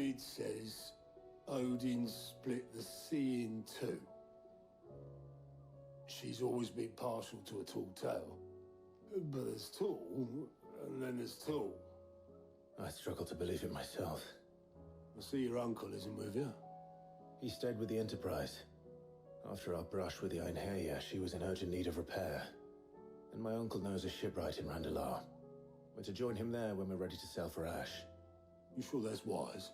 Mid says Odin split the sea in two. She's always been partial to a tall tale. But there's tall, and then there's tall. I struggle to believe it myself. I see your uncle isn't with you. He stayed with the Enterprise. After our brush with the Einherja, she was in urgent need of repair. And my uncle knows a shipwright in Randalar. We're to join him there when we're ready to sail for Ash. You sure that's wise?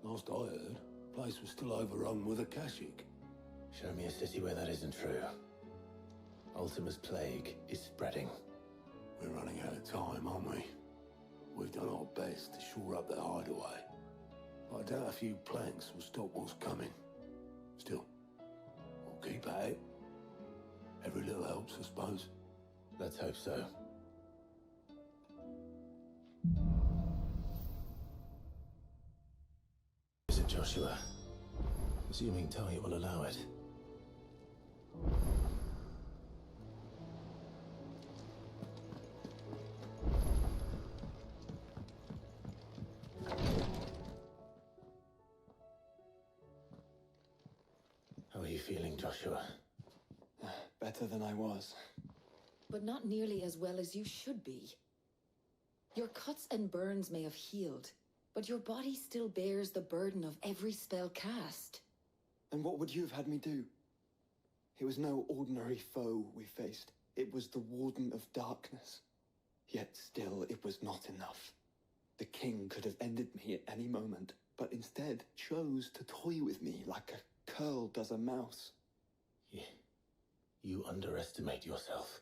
Last I heard, the place was still overrun with Akashic. Show me a city where that isn't true. Ultima's plague is spreading. We're running out of time, aren't we? We've done our best to shore up their hideaway. But I doubt a few planks will stop what's coming. Still, we'll keep at it. Every little helps, I suppose. Let's hope so. Is it Joshua? Assuming Tali will allow it. How are you feeling, Joshua? Better than I was. But not nearly as well as you should be. Your cuts and burns may have healed, but your body still bears the burden of every spell cast. And what would you have had me do? It was no ordinary foe we faced. It was the Warden of Darkness. Yet still, it was not enough. The king could have ended me at any moment, but instead chose to toy with me like a curl does a mouse. You underestimate yourself.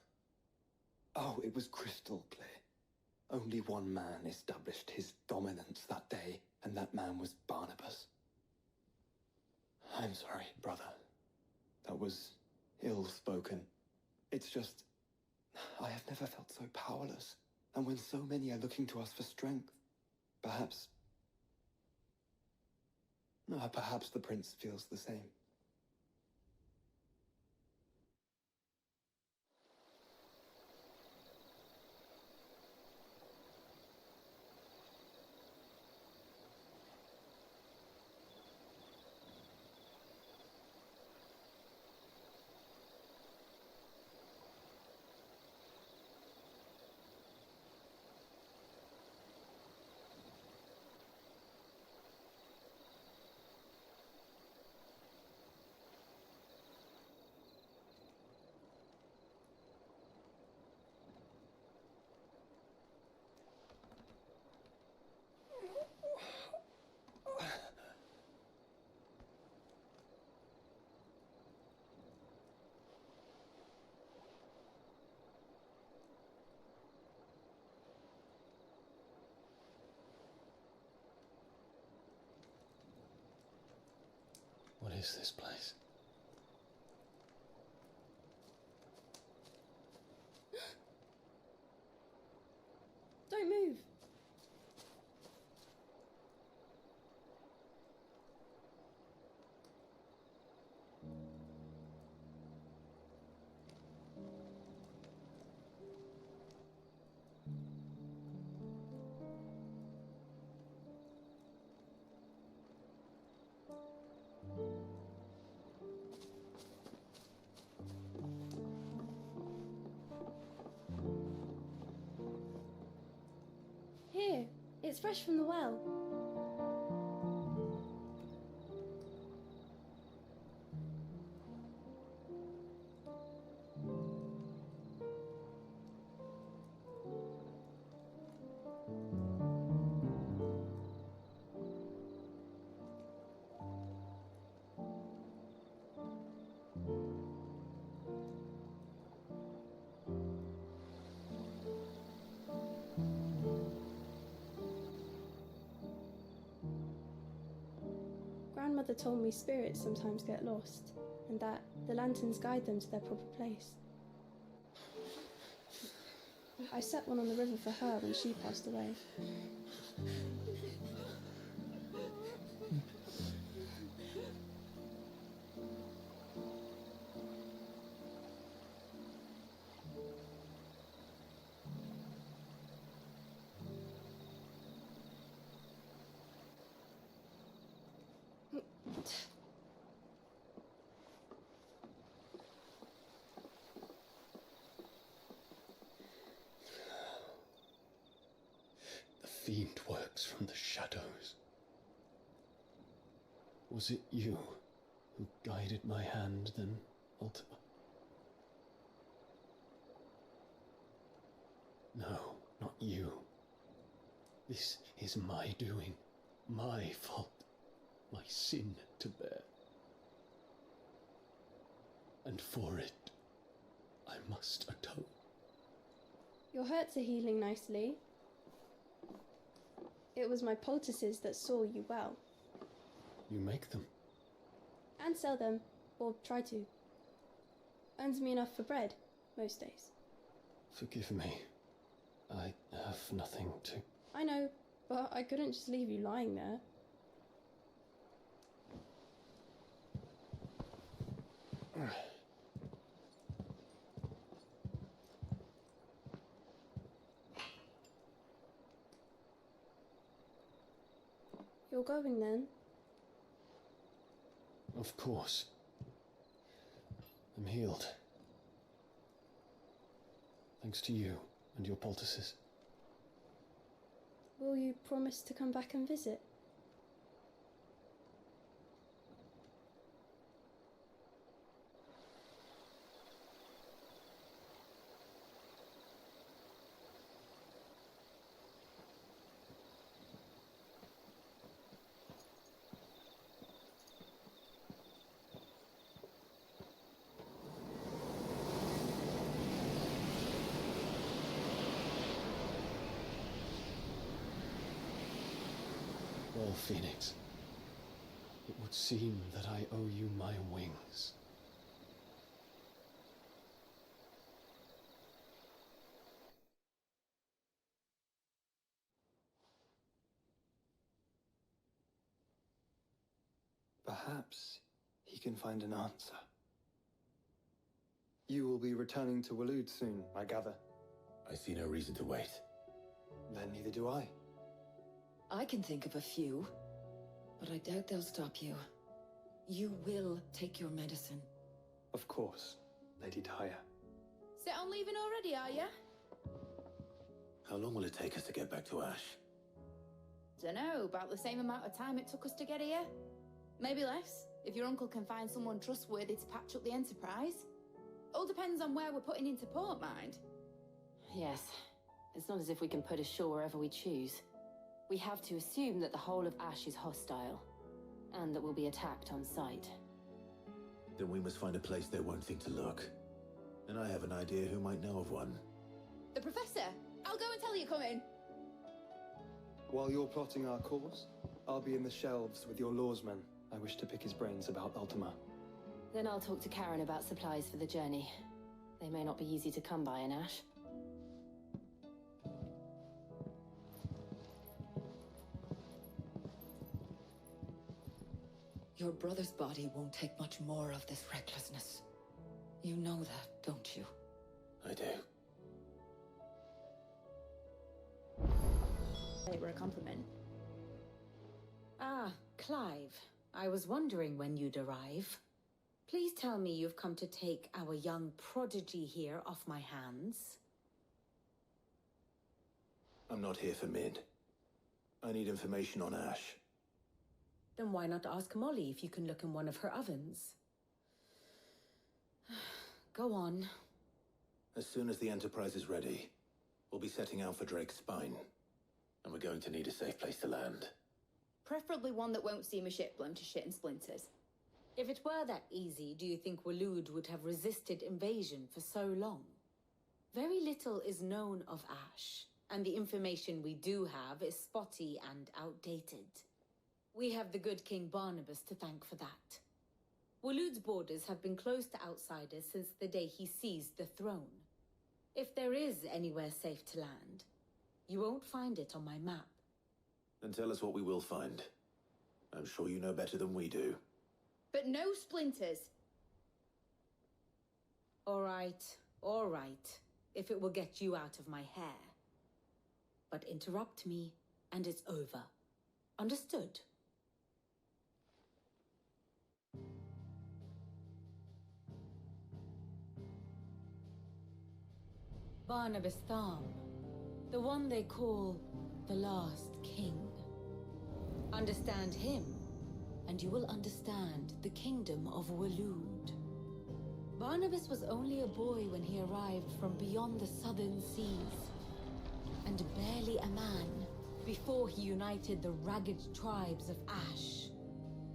Oh, it was crystal clear. Only one man established his dominance that day, and that man was Barnabas. I'm sorry, brother. That was ill-spoken. It's just, I have never felt so powerless. And when so many are looking to us for strength, perhaps the prince feels the same. What is this place? Don't move. Here, it's fresh from the well. Grandmother told me spirits sometimes get lost, and that the lanterns guide them to their proper place. I set one on the river for her when she passed away. The fiend works from the shadows. Was it you who guided my hand then, Ultima? No, not you. This is my doing, my fault, my sin to bear. And for it, I must atone. Your hurts are healing nicely. It was my poultices that saw you well. You make them? And sell them, or try to. Earns me enough for bread, most days. Forgive me. I have nothing to... I know, but I couldn't just leave you lying there. You're going then? Of course. I'm healed. Thanks to you and your poultices. Will you promise to come back and visit? Well, Phoenix, it would seem that I owe you my wings. Perhaps he can find an answer. You will be returning to Waloed soon, I gather. I see no reason to wait. Then neither do I. I can think of a few, but I doubt they'll stop you. You will take your medicine. Of course, Lady Daya. Set on leaving already, are ya? How long will it take us to get back to Ash? Dunno, about the same amount of time it took us to get here. Maybe less, if your uncle can find someone trustworthy to patch up the Enterprise. All depends on where we're putting into port, mind. Yes. It's not as if we can put ashore wherever we choose. We have to assume that the whole of Ash is hostile, and that we'll be attacked on sight. Then we must find a place they won't think to look. And I have an idea who might know of one. The Professor! I'll go and tell you coming! While you're plotting our course, I'll be in the shelves with your lawsman. I wish to pick his brains about Ultima. Then I'll talk to Karen about supplies for the journey. They may not be easy to come by in Ash. Your brother's body won't take much more of this recklessness. You know that, don't you? I do. They were a compliment. Ah, Clive. I was wondering when you'd arrive. Please tell me you've come to take our young prodigy here off my hands. I'm not here for Mid. I need information on Ash. Then why not ask Molly if you can look in one of her ovens? Go on. As soon as the Enterprise is ready, we'll be setting out for Drake's Spine. And we're going to need a safe place to land. Preferably one that won't see my ship blown to shit and splinters. If it were that easy, do you think Waloed would have resisted invasion for so long? Very little is known of Ash, and the information we do have is spotty and outdated. We have the good King Barnabas to thank for that. Waloed's borders have been closed to outsiders since the day he seized the throne. If there is anywhere safe to land, you won't find it on my map. Then tell us what we will find. I'm sure you know better than we do. But no splinters! All right, if it will get you out of my hair. But interrupt me, and it's over. Understood? Barnabas Tharm, the one they call the Last King. Understand him, and you will understand the kingdom of Waloed. Barnabas was only a boy when he arrived from beyond the southern seas, and barely a man before he united the ragged tribes of Ash.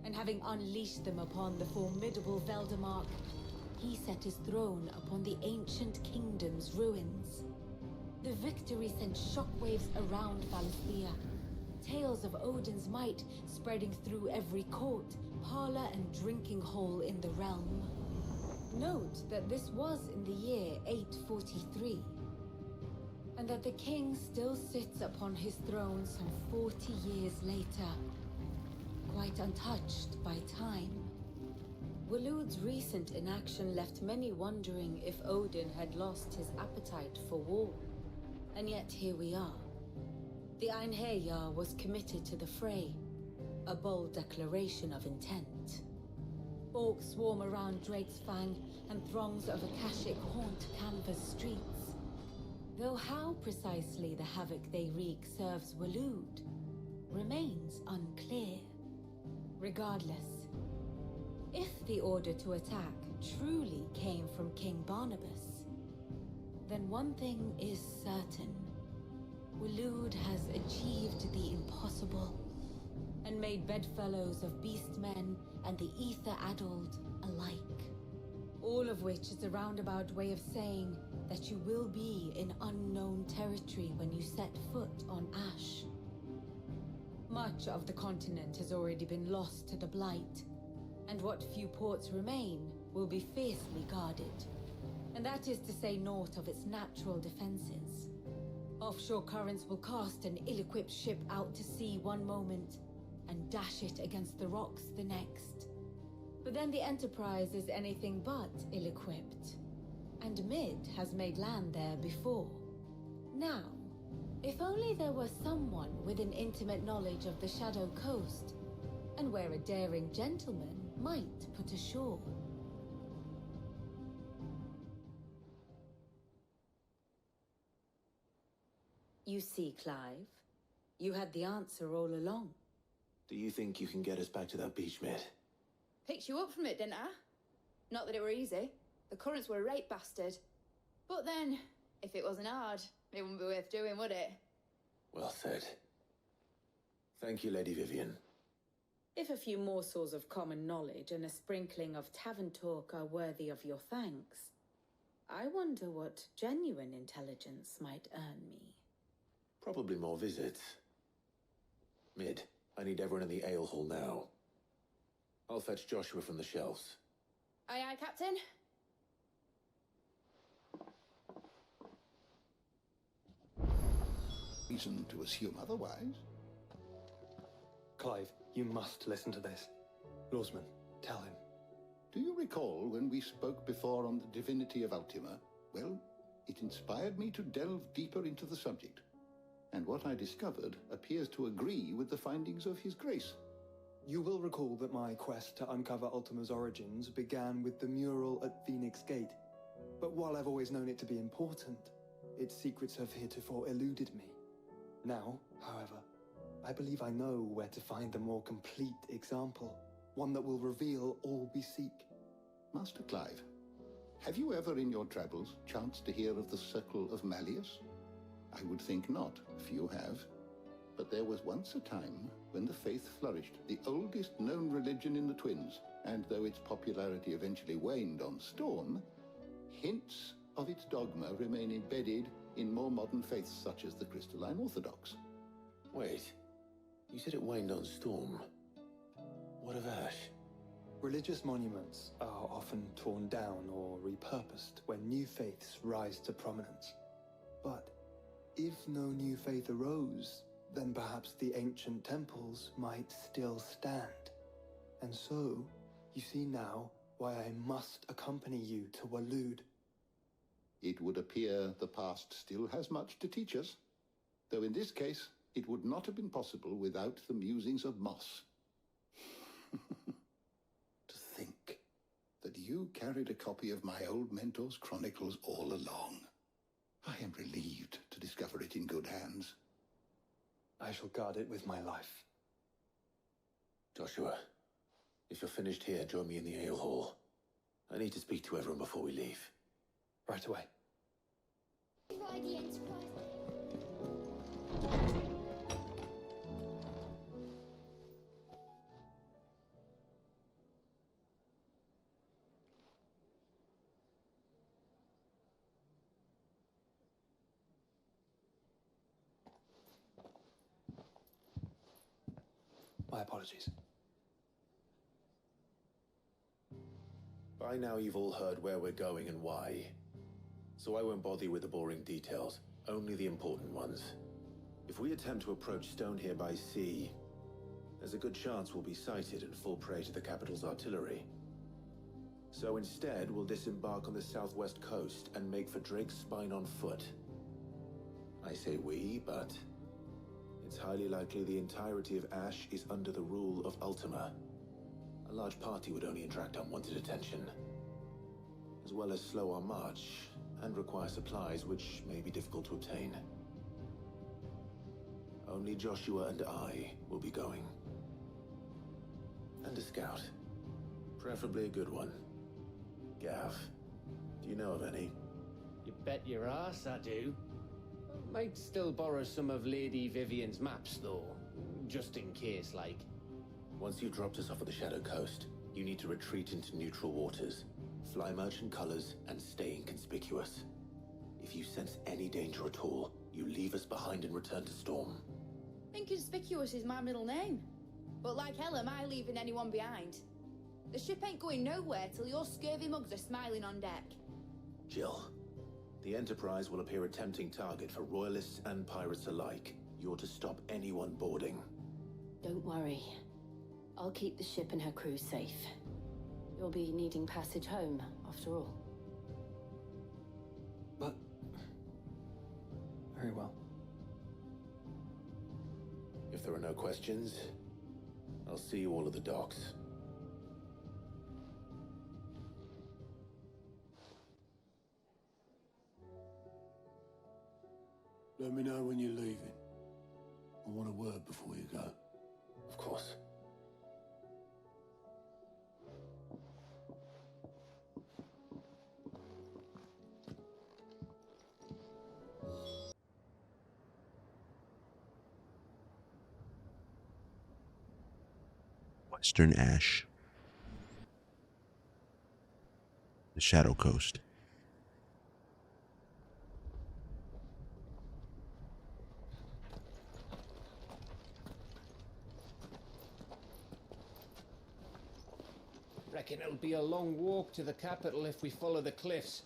And having unleashed them upon the formidable Veldemark, he set his throne upon the ancient kingdom's ruins. The victory sent shockwaves around Valisthea, tales of Odin's might spreading through every court, parlor, and drinking hole in the realm. Note that this was in the year 843, and that the king still sits upon his throne some 40 years later, quite untouched by time. Waloed's recent inaction left many wondering if Odin had lost his appetite for war. And yet here we are. The Einherjar was committed to the fray, a bold declaration of intent. Orcs swarm around Drake's Fang, and throngs of Akashic haunt Canva's streets. Though how precisely the havoc they wreak serves Waloed remains unclear. Regardless, if the order to attack truly came from King Barnabas, then one thing is certain. Waloed has achieved the impossible, and made bedfellows of beastmen and the ether-addled alike. All of which is a roundabout way of saying that you will be in unknown territory when you set foot on Ash. Much of the continent has already been lost to the Blight, and what few ports remain will be fiercely guarded. And that is to say naught of its natural defenses. Offshore currents will cast an ill-equipped ship out to sea one moment, and dash it against the rocks the next. But then the Enterprise is anything but ill-equipped, and Mid has made land there before. Now, if only there were someone with an intimate knowledge of the Shadow Coast, and where a daring gentleman might put ashore. You see, Clive, you had the answer all along. Do you think you can get us back to that beach, mate? Picked you up from it, didn't I? Not that it were easy. The currents were a right bastard. But then, if it wasn't hard, it wouldn't be worth doing, would it? Well said. Thank you, Lady Vivian. If a few morsels of common knowledge and a sprinkling of tavern talk are worthy of your thanks, I wonder what genuine intelligence might earn me. Probably more visits. Mid, I need everyone in the ale hall now. I'll fetch Joshua from the shelves. Aye, aye, Captain. Reason to assume otherwise. Clive, you must listen to this. Lawsman, tell him. Do you recall when we spoke before on the divinity of Ultima? Well, it inspired me to delve deeper into the subject. And what I discovered appears to agree with the findings of His Grace. You will recall that my quest to uncover Ultima's origins began with the mural at Phoenix Gate. But while I've always known it to be important, its secrets have heretofore eluded me. Now, however, I believe I know where to find the more complete example, one that will reveal all we seek. Master Clive, have you ever in your travels chanced to hear of the Circle of Malleus? I would think not, few have. But there was once a time when the faith flourished, the oldest known religion in the Twins, and though its popularity eventually waned on Storm, hints of its dogma remain embedded in more modern faiths such as the Crystalline Orthodox. Wait, you said it waned on Storm. What of Ash? Religious monuments are often torn down or repurposed when new faiths rise to prominence. But if no new faith arose, then perhaps the ancient temples might still stand. And so, you see now why I must accompany you to Waloed. It would appear the past still has much to teach us, though in this case, it would not have been possible without the musings of Moss. To think that you carried a copy of my old mentor's chronicles all along. I am relieved to discover it in good hands. I shall guard it with my life. Joshua, if you're finished here, join me in the ale hall. I need to speak to everyone before we leave. Right away. My apologies. By now you've all heard where we're going and why. So I won't bother you with the boring details, only the important ones. If we attempt to approach Stone here by sea, there's a good chance we'll be sighted and fall prey to the capital's artillery. So instead, we'll disembark on the southwest coast and make for Drake's Spine on foot. I say we, but it's highly likely the entirety of Ash is under the rule of Ultima. A large party would only attract unwanted attention, as well as slow our march and require supplies which may be difficult to obtain. Only Joshua and I will be going. And a scout. Preferably a good one. Gav, do you know of any? You bet your ass I do. Might still borrow some of Lady Vivian's maps, though. Just in case, like. Once you've dropped us off at the Shadow Coast, you need to retreat into neutral waters, fly merchant colors, and stay inconspicuous. If you sense any danger at all, you leave us behind and return to Storm. Inconspicuous is my middle name. But like hell am I leaving anyone behind. The ship ain't going nowhere till your scurvy mugs are smiling on deck. Jill, the Enterprise will appear a tempting target for royalists and pirates alike. You're to stop anyone boarding. Don't worry. I'll keep the ship and her crew safe. You'll be needing passage home, after all. But... very well. If there are no questions, I'll see you all at the docks. Let me know when you're leaving. I want a word before you go. Of course. Western Ash. The Shadow Coast. Reckon it'll be a long walk to the capital if we follow the cliffs.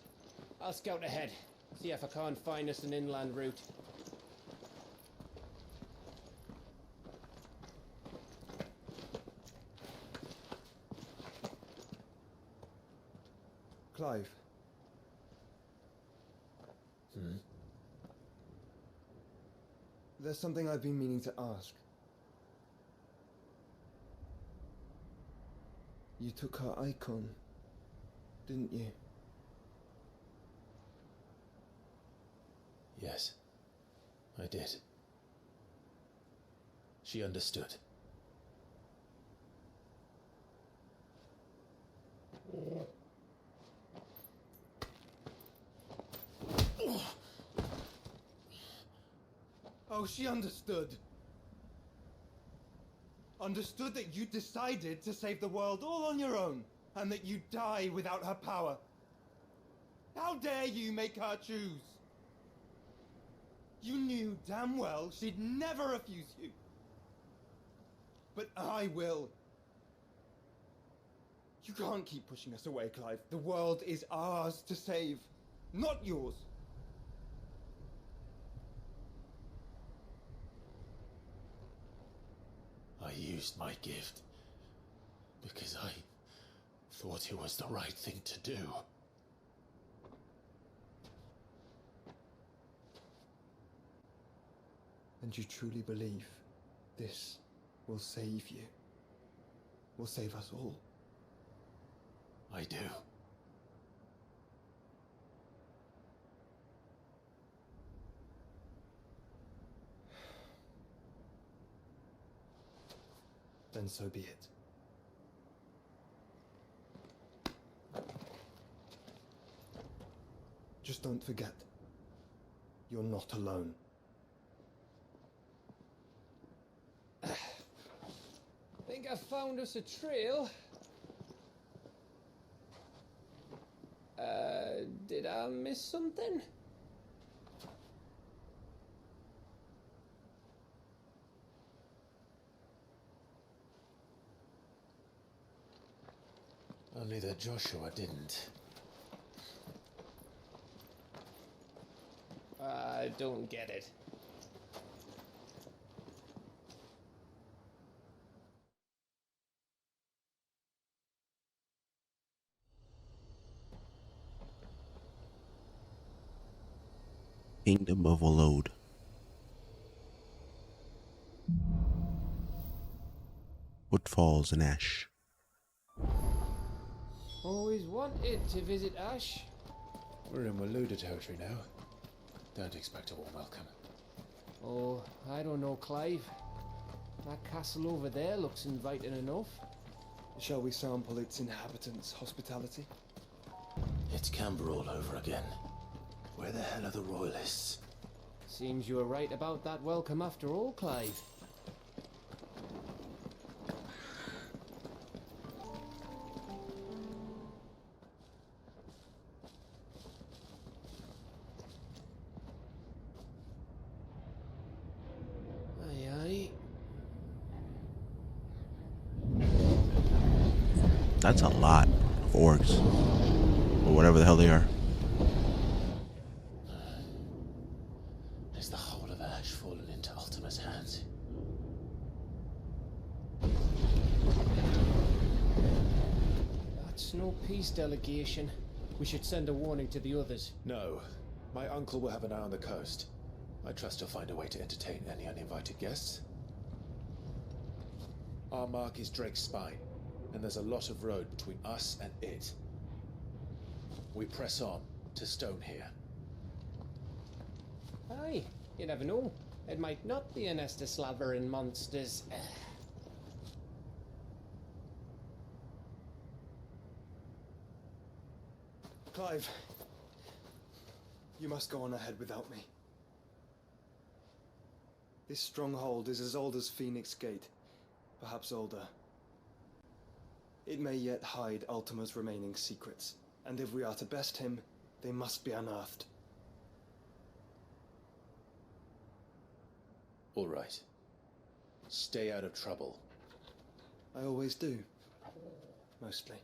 I'll scout ahead, see if I can't find us an inland route. Clive. There's something I've been meaning to ask. You took her icon, didn't you? Yes, I did. She understood. Oh, she understood. Understood that you decided to save the world all on your own, and that you'd die without her power. How dare you make her choose? You knew damn well she'd never refuse you. But I will. You can't keep pushing us away, Clive. The world is ours to save, not yours. I used my gift because I thought it was the right thing to do. And you truly believe this will save you? Will save us all? I do. then so be it. Just don't forget, you're not alone. Think I found us a trail. Did I miss something? Only that Joshua didn't. I don't get it. Kingdom of Olode. Footfalls in Ash. Always wanted to visit Ash. We're in Waluda territory now. Don't expect a warm welcome. Oh, I don't know, Clive. That castle over there looks inviting enough. Shall we sample its inhabitants' hospitality? It's Camber all over again. Where the hell are the royalists? Seems you were right about that welcome after all, Clive. Aye, aye. That's a lot of orcs. Or whatever the hell they are. Is the whole of Ash fallen into Ultima's hands? That's no peace delegation. We should send a warning to the others. No. My uncle will have an eye on the coast. I trust he'll find a way to entertain any uninvited guests. Our mark is Drake's Spine, and there's a lot of road between us and it. We press on to Stone here. Aye, you never know. It might not be a nest of slavering monsters. Clive, you must go on ahead without me. This stronghold is as old as Phoenix Gate, perhaps older. It may yet hide Ultima's remaining secrets, and if we are to best him, they must be unearthed. All right. Stay out of trouble. I always do. Mostly.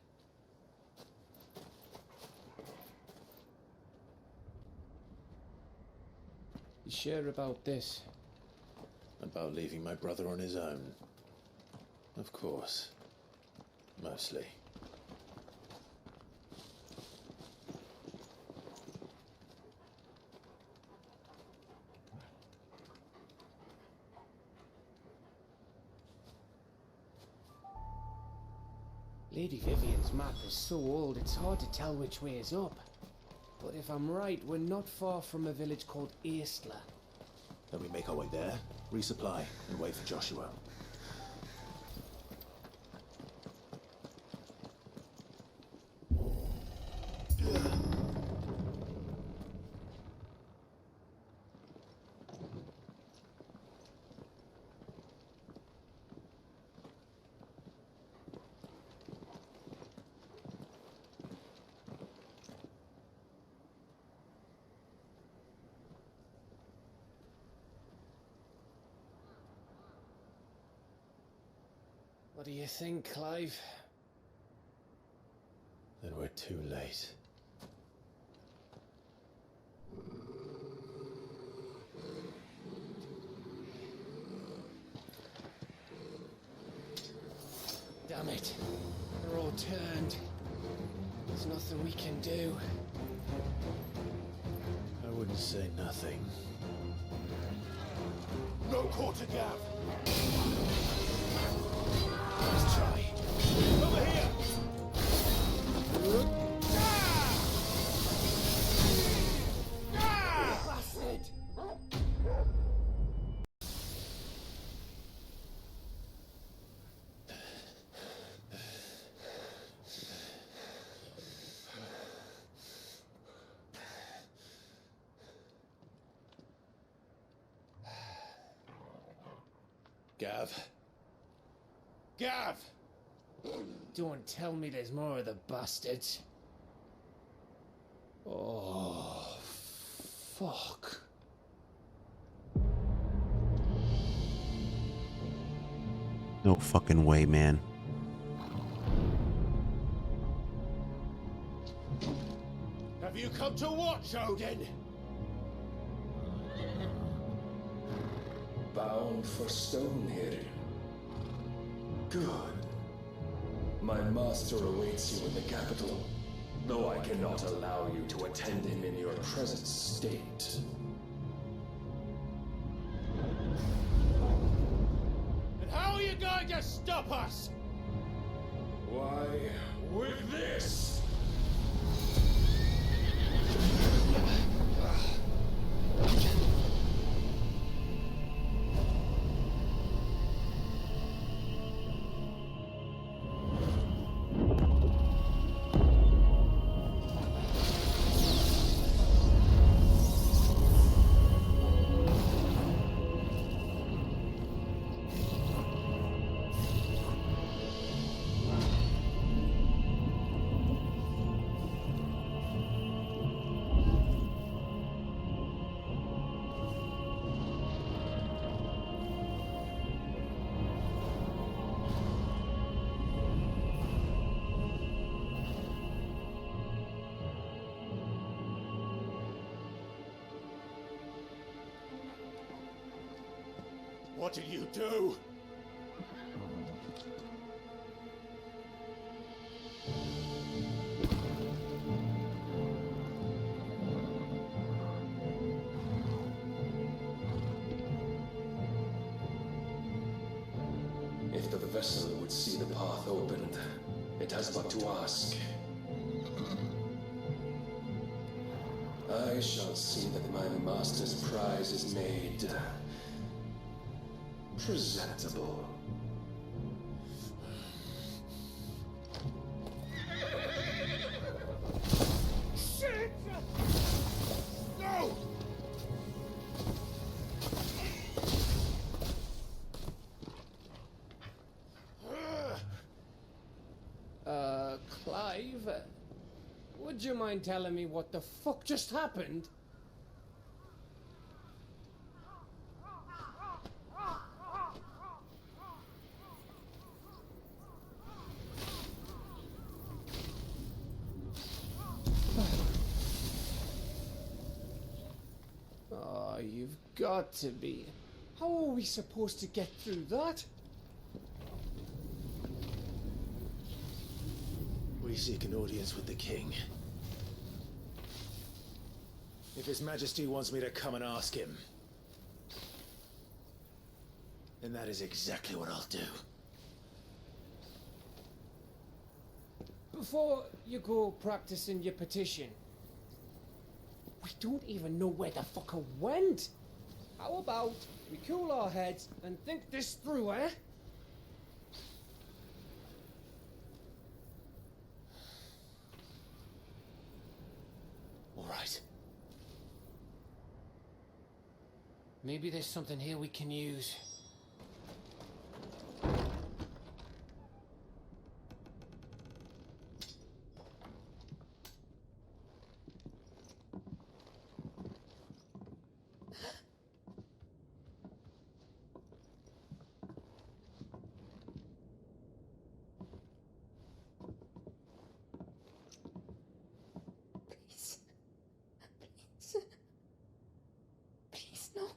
You sure about this? About leaving my brother on his own. Of course. Mostly. Lady Vivian's map is so old it's hard to tell which way is up. But if I'm right, we're not far from a village called Aistla. Then we make our way there, resupply, and wait for Joshua. What do you think, Clive? Then we're too late. Damn it. They're all turned. There's nothing we can do. I wouldn't say nothing. No quarter gap! Let's try. Over here! Bastard! Gav? Gav! Don't tell me there's more of the bastards. Oh, fuck. No fucking way, man. Have you come to watch, Odin? Bound for Stonehill. Good. My master awaits you in the capital, though I cannot allow you to attend him in your present state. And how are you going to stop us? Why, with this! What did you do? If the vessel would see the path opened, it has but to ask. I shall see that my master's prize is made presentable. Shit! No! Clive, would you mind telling me what the fuck just happened? Oh, you've got to be. How are we supposed to get through that? We seek an audience with the king. If His Majesty wants me to come and ask him, then that is exactly what I'll do. Before you go practicing your petition, we don't even know where the fucker went. How about we cool our heads and think this through, eh? All right. Maybe there's something here we can use. Please, no.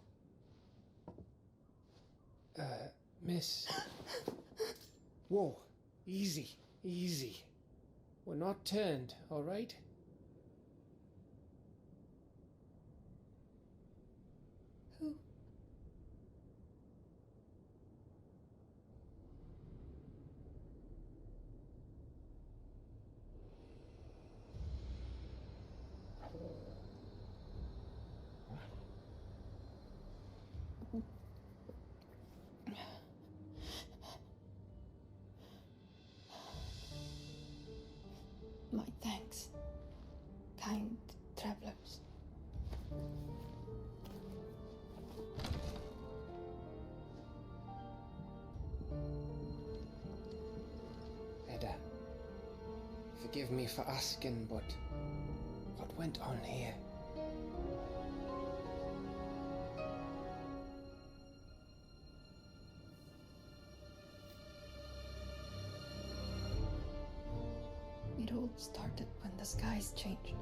Miss. Whoa, easy, easy. We're not turned, all right? Who? My thanks. forgive me for asking, but what went on here? It all started when the skies changed.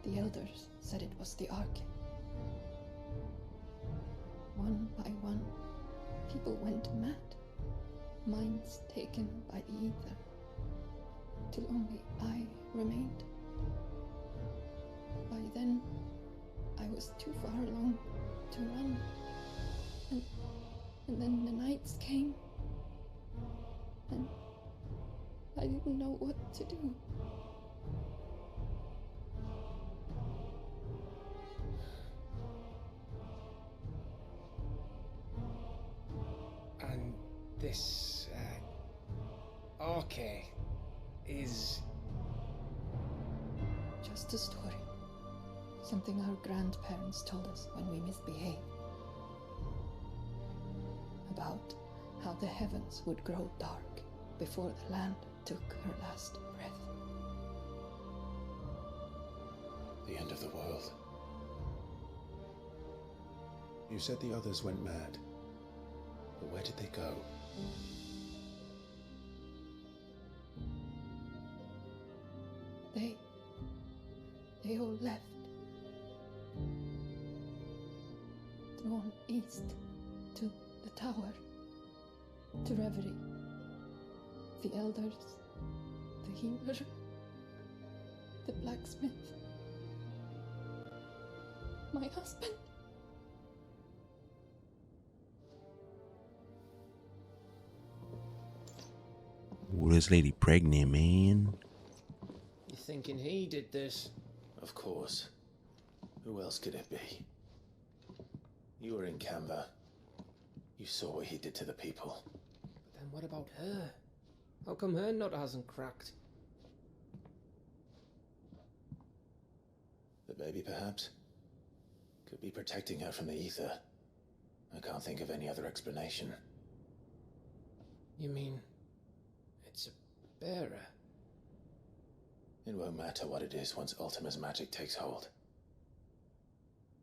The elders said it was the Ark. One by one, people went mad. Minds taken by the ether. Till only I remained. By then, I was too far along to run. And then the nights came. And I didn't know what to do. And this, Arche is... Just a story. Something our grandparents told us when we misbehaved. About how the heavens would grow dark before the land took her last breath. The end of the world. You said the others went mad. But where did they go? They all left. Drawn east to the tower, to reverie. The elders, the healer, the blacksmith, my husband. Ooh, this lady pregnant, man. You thinking he did this? Of course. Who else could it be? You were in Canberra. You saw what he did to the people. But then what about her? How come her nut hasn't cracked? The baby, perhaps? Could be protecting her from the ether. I can't think of any other explanation. You mean... it's a bearer? It won't matter what it is once Ultima's magic takes hold.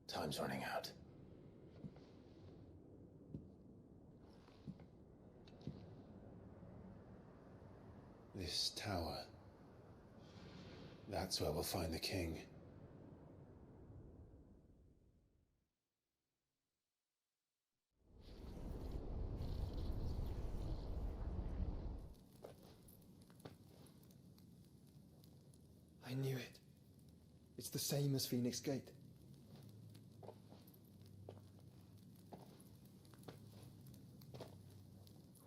Time's running out. This tower. That's where we'll find the king. I knew it. It's the same as Phoenix Gate.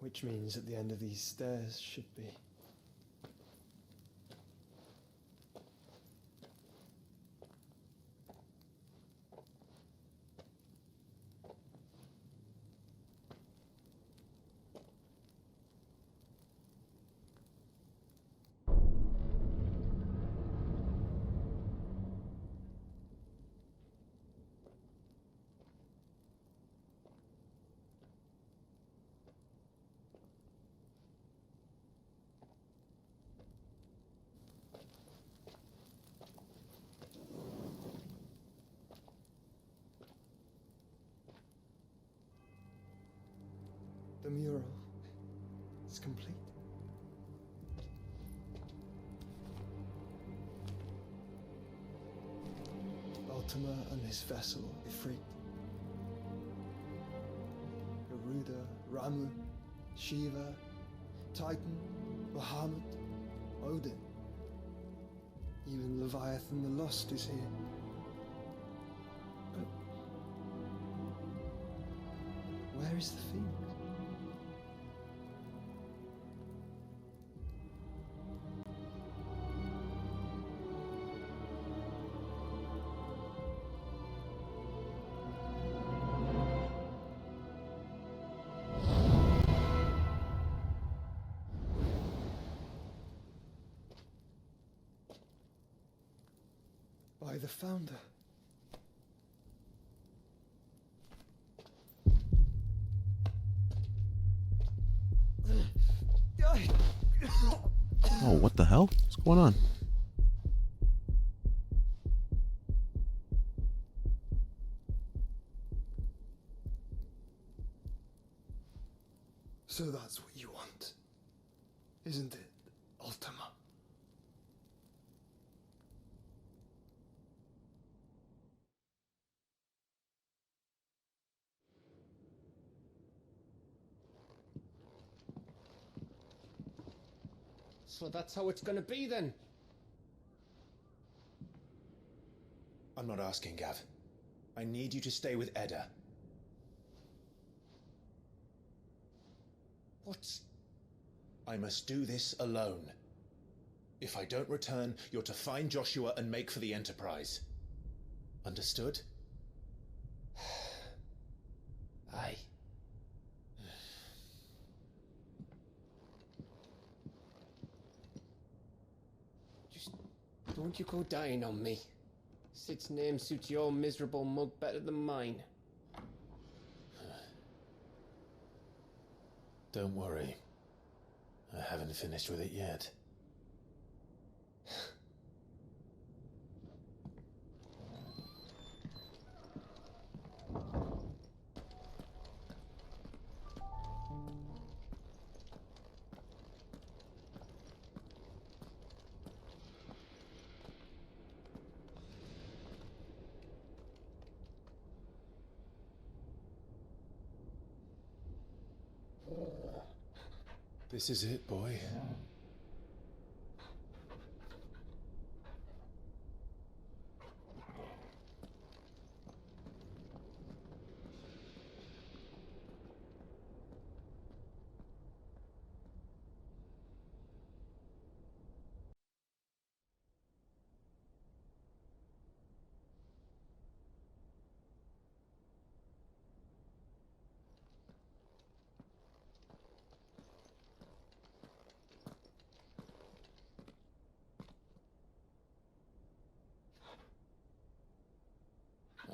Which means at the end of these stairs should be... The mural is complete. Ultima and his vessel, Ifrit. Garuda, Ramu, Shiva, Titan, Bahamut, Odin. Even Leviathan the Lost is here. But where is the Phoenix? By the Founder. Oh, what the hell? What's going on? So that's how it's gonna be then? I'm not asking, Gav. I need you to stay with Edda. What? I must do this alone. If I don't return, you're to find Joshua and make for the Enterprise. Understood? Aye. Just don't you go dying on me. Sid's name suits your miserable mug better than mine. Don't worry. I haven't finished with it yet. This is it, boy.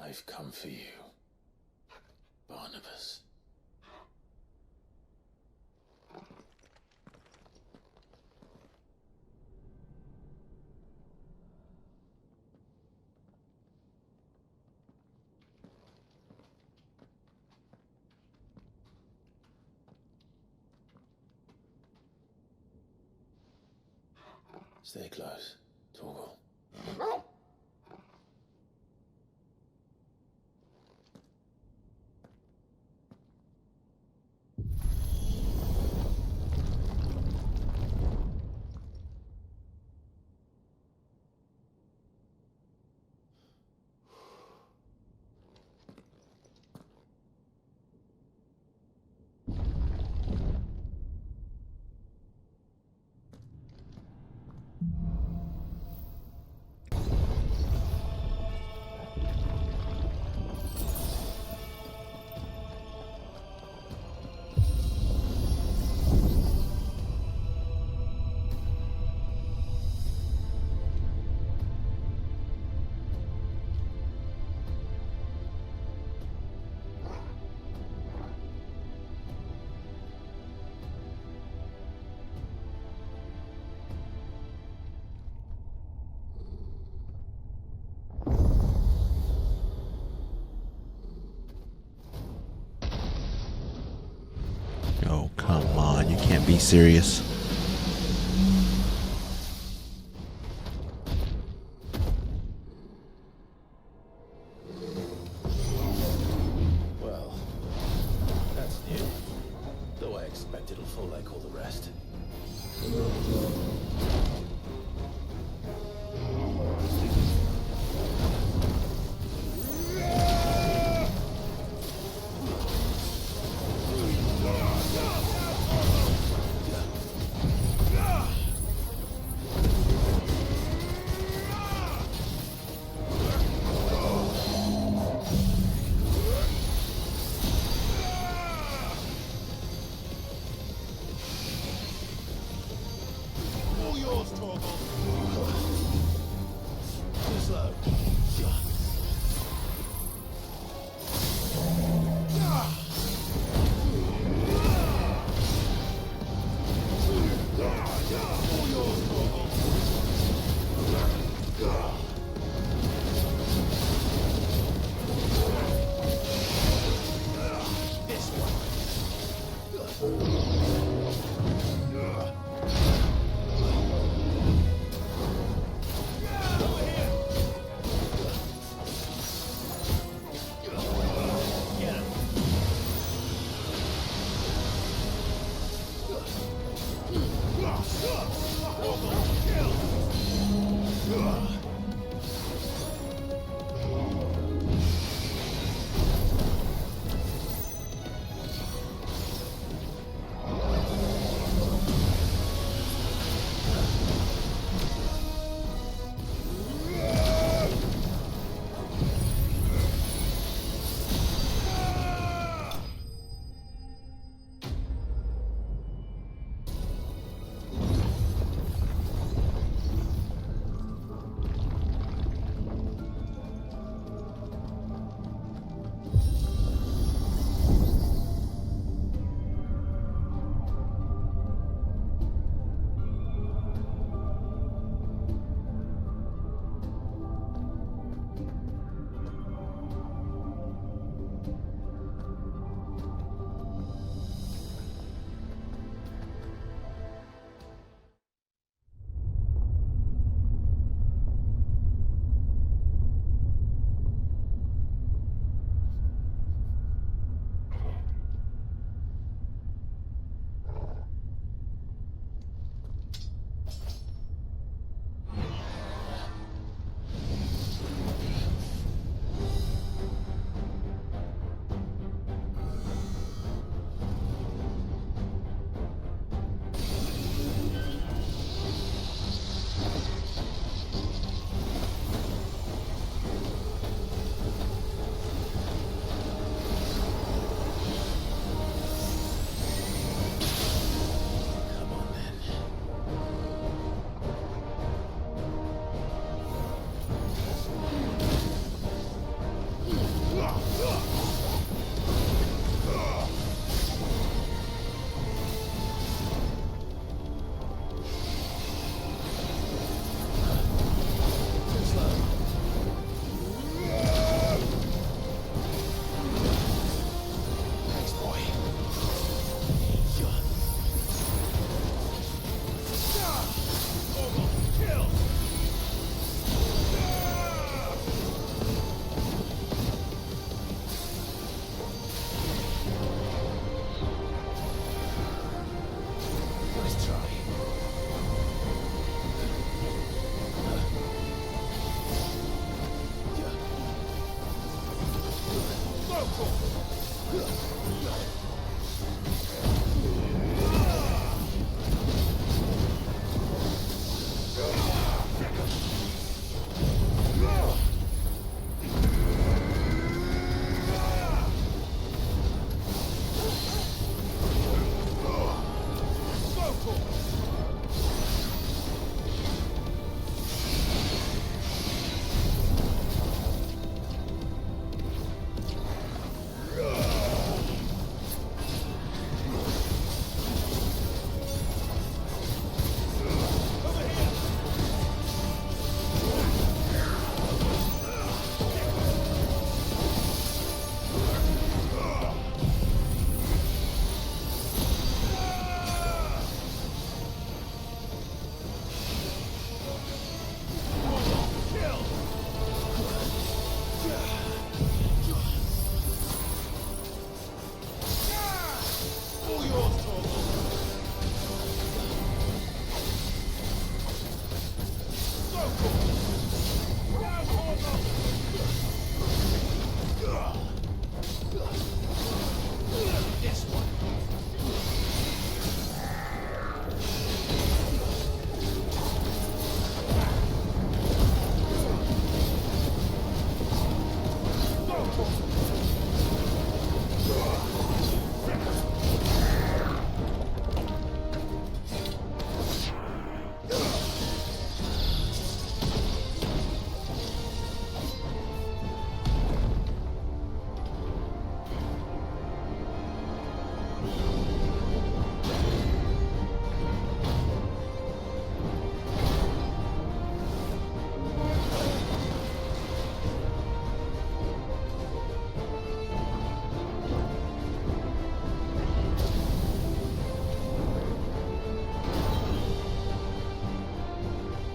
I've come for you, Barnabas. Stay close, Torgal. Oh, come on. You can't be serious. Well, that's new. Though I expect it'll fall like all the rest.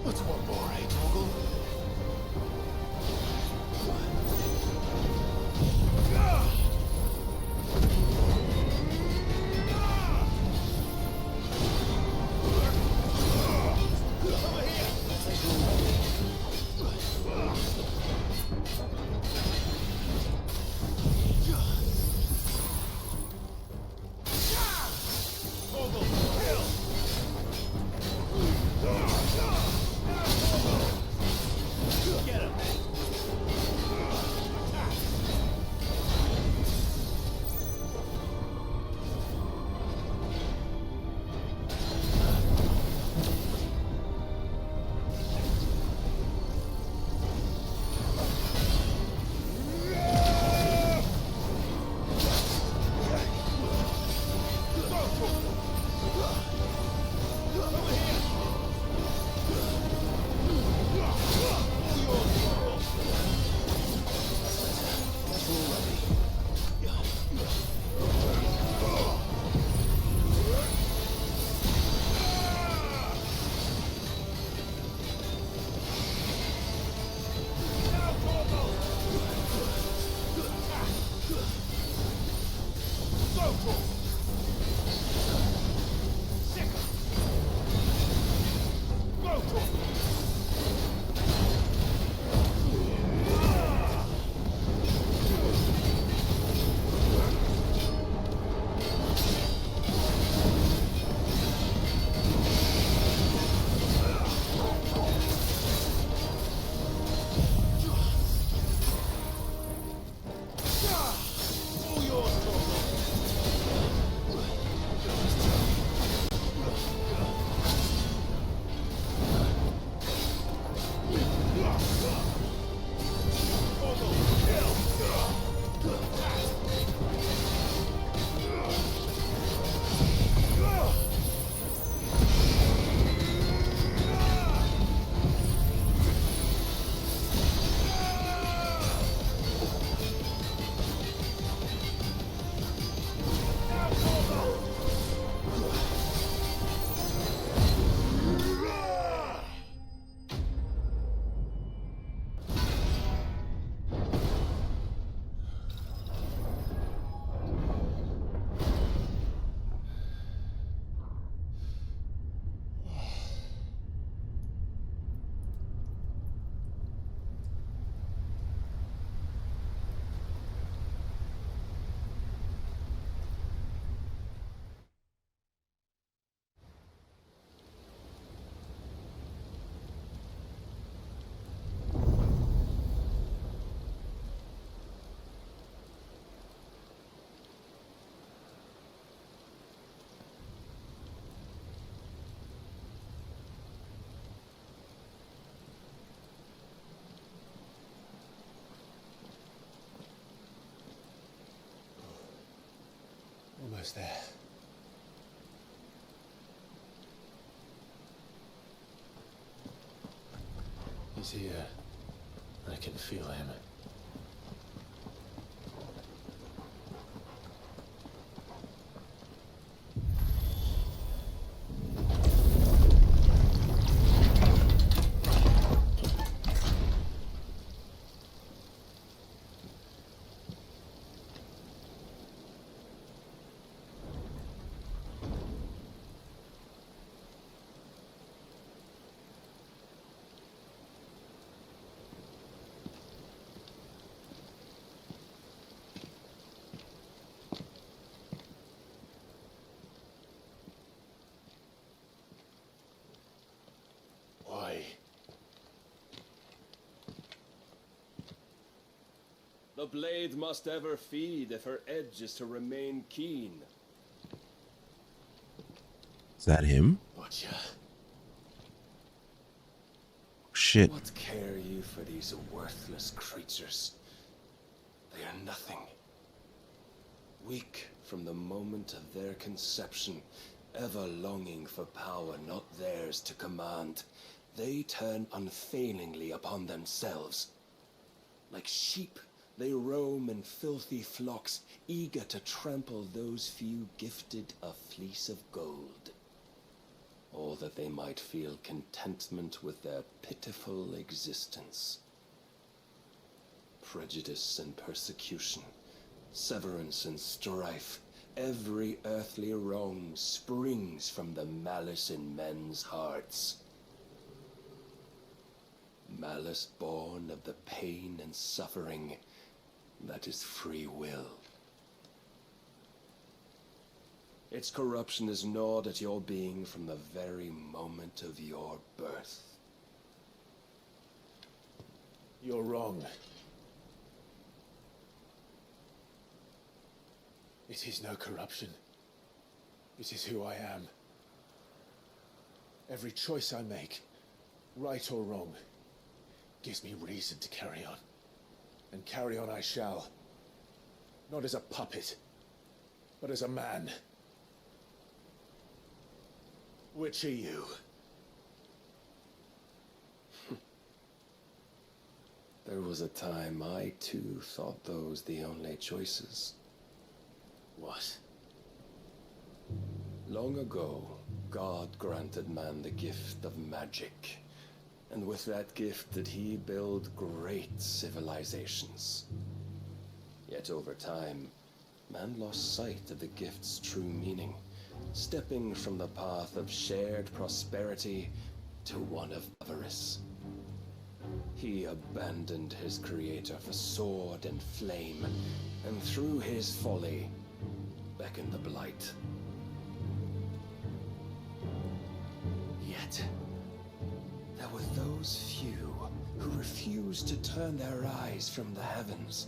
What's one more, eh, Toggle? Almost there. He's here. I can feel him. The blade must ever feed if her edge is to remain keen. Is that him? Butcher. Shit. What care you for these worthless creatures? They are nothing. Weak from the moment of their conception, ever longing for power not theirs to command, they turn unfailingly upon themselves. Like sheep, they roam in filthy flocks, eager to trample those few gifted a fleece of gold. All that they might feel contentment with their pitiful existence. Prejudice and persecution, severance and strife, every earthly wrong springs from the malice in men's hearts. Malice born of the pain and suffering that is free will. Its corruption is gnawed at your being from the very moment of your birth. You're wrong. It is no corruption. It is who I am. Every choice I make, right or wrong, gives me reason to carry on. And carry on I shall. Not as a puppet, but as a man. Which are you? There was a time I too thought those the only choices. What? Long ago, God granted man the gift of magic. And with that gift did he build great civilizations. Yet over time, man lost sight of the gift's true meaning, stepping from the path of shared prosperity to one of avarice. He abandoned his creator for sword and flame, and through his folly, beckoned the blight. Yet, there were those few who refused to turn their eyes from the heavens,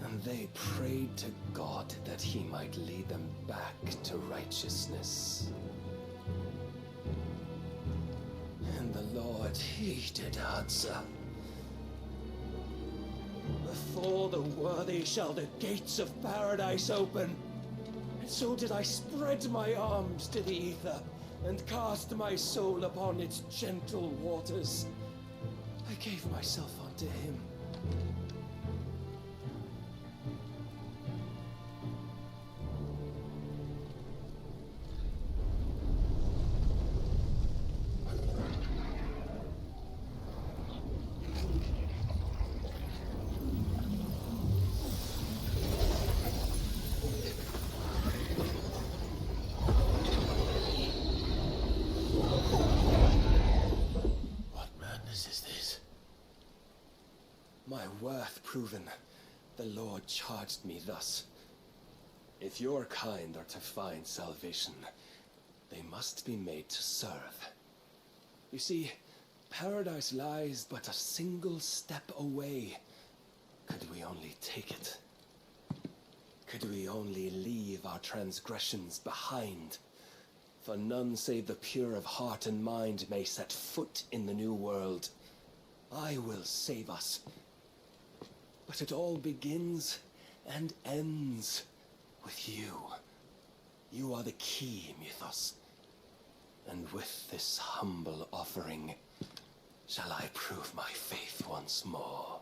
and they prayed to God that he might lead them back to righteousness. And the Lord heeded answer. Before the worthy shall the gates of paradise open. And so did I spread my arms to the ether, and cast my soul upon its gentle waters. I gave myself unto him. My worth proven, the Lord charged me thus. If your kind are to find salvation, they must be made to serve. You see, paradise lies but a single step away. Could we only take it? Could we only leave our transgressions behind? For none save the pure of heart and mind may set foot in the new world. I will save us. But it all begins and ends with you. You are the key, Mythos. And with this humble offering, shall I prove my faith once more.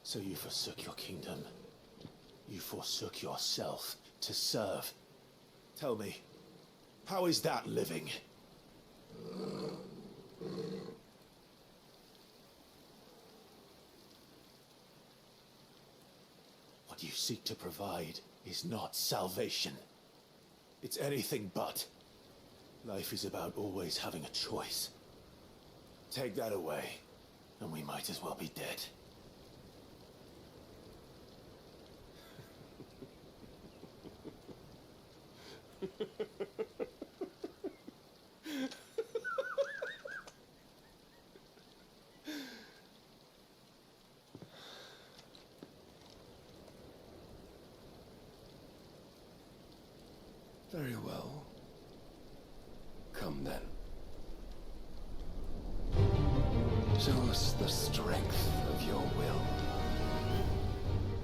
So you forsook your kingdom. You forsook yourself to serve. Tell me, how is that living? What you seek to provide is not salvation. It's anything but. Life is about always having a choice. Take that away, and we might as well be dead. use the strength of your will.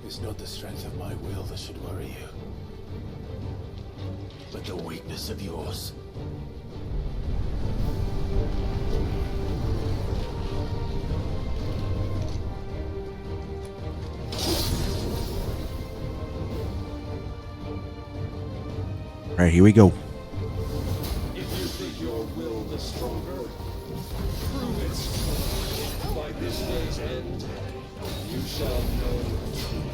It's not the strength of my will that should worry you, but the weakness of yours. All right, here we go. If you think your will the stronger, prove it. By this day's end, you shall know the truth.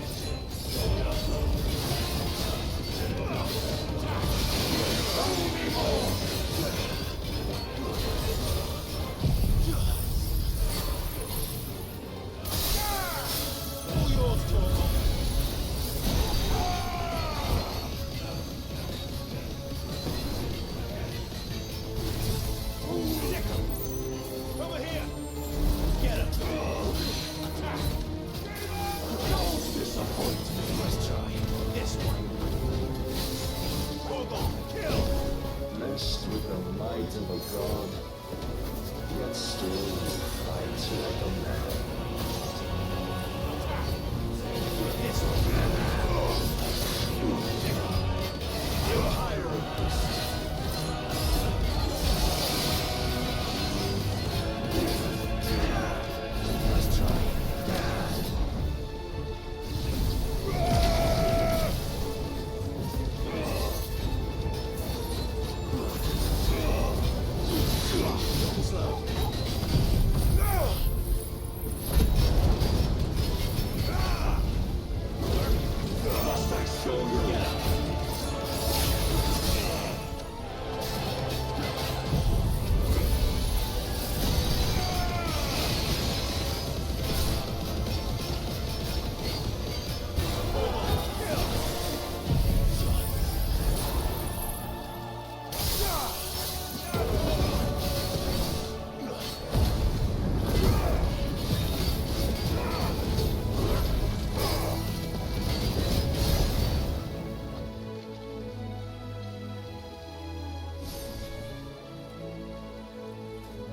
Blessed with the might of a god, yet still you fight like a man.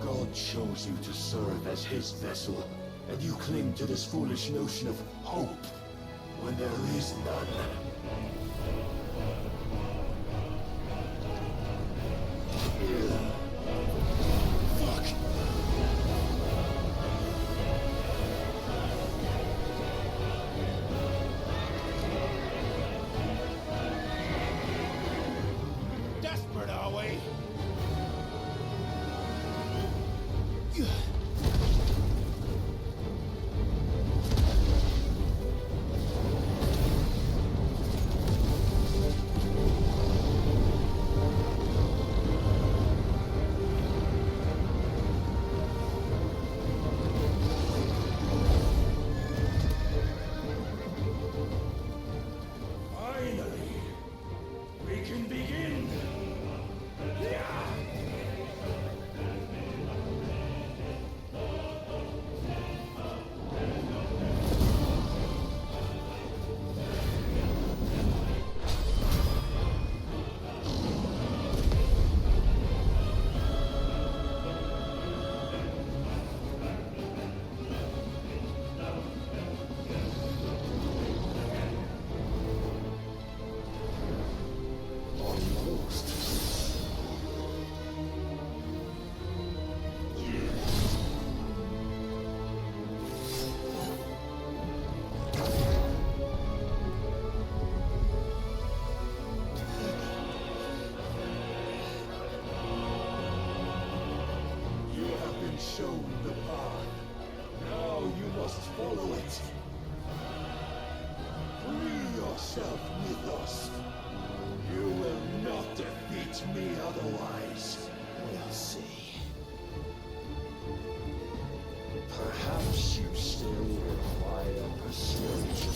God chose you to serve as his vessel, and you cling to this foolish notion of hope when there is none. Fuck! Desperate, are we? Finally, we can begin. You have been shown the path. Now you must follow it. Free yourself with us. You will not defeat me otherwise. We'll see. Perhaps you still require persuasion.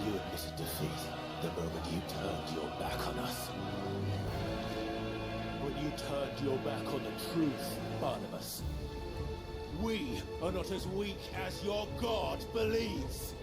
You admitted defeat the moment you turned your back on us. When you turned your back on the truth, Barnabas. We are not as weak as your god believes.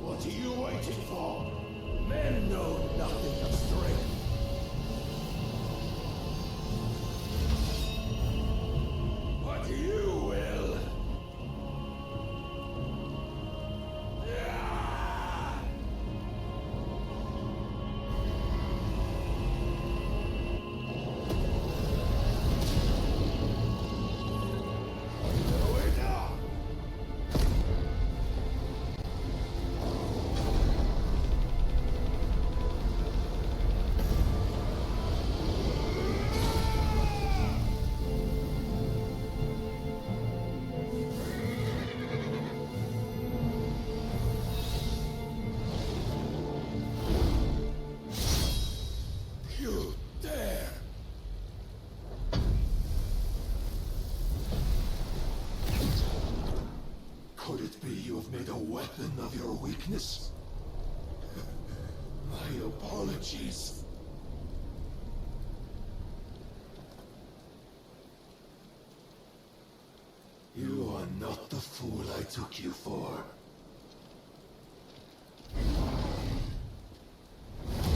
What are you waiting for? Men know nothing of strength. But you will. You dare! Could it be you have made a weapon of your weakness? My apologies. You are not the fool I took you for.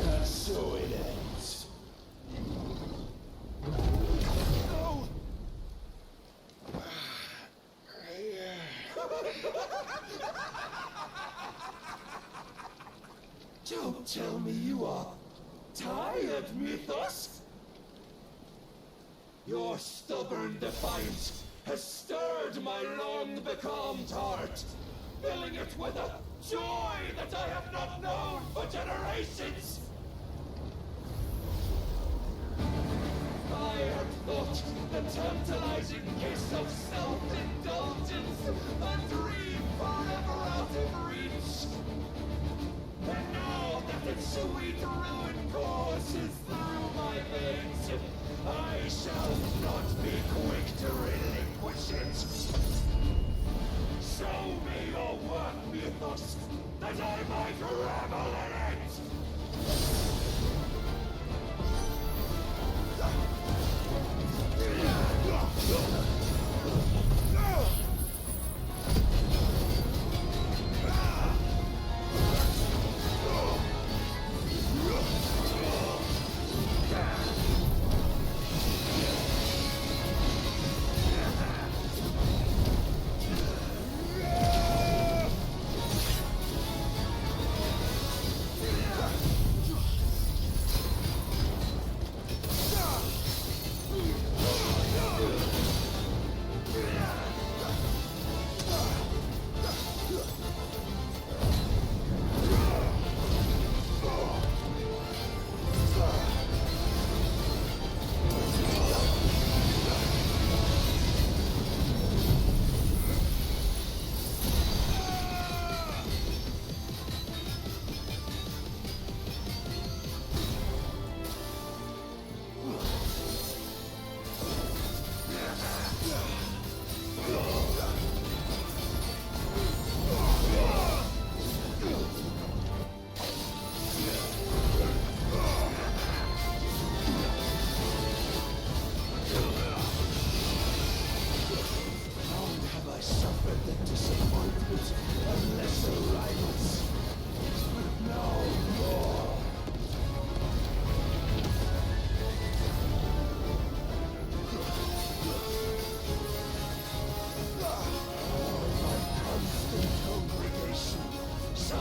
And so it ends. No! Don't tell me you are tired, Mythos! Your stubborn defiance has stirred my long-becalmed heart, filling it with a joy that I have not known for generations! I had thought the tantalizing kiss of self-indulgence a dream forever out of reach. And now that its sweet ruin courses through my veins, I shall not be quick to relinquish it. Show me your work, Mythos, that I might revel in it!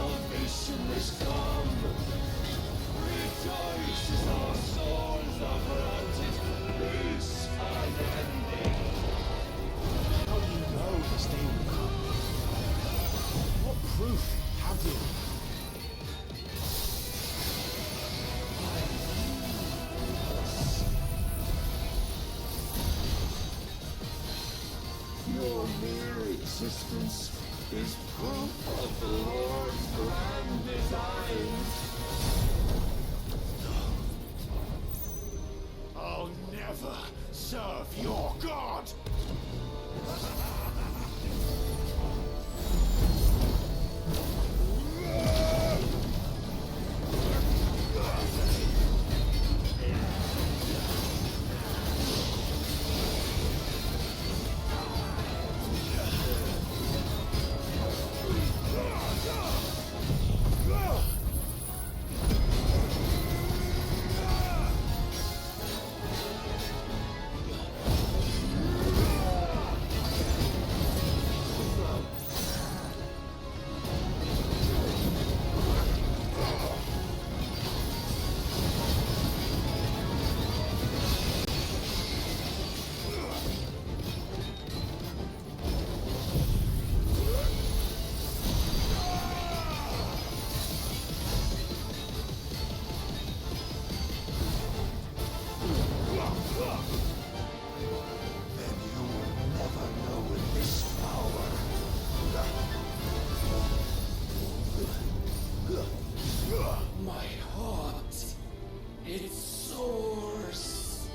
salvation is come. Rejoice as our souls are granted peace unending. How do you know this day will come? What proof have you? Your mere existence is proof of the Lord's grand design. I'll never serve your God! My heart, it soars,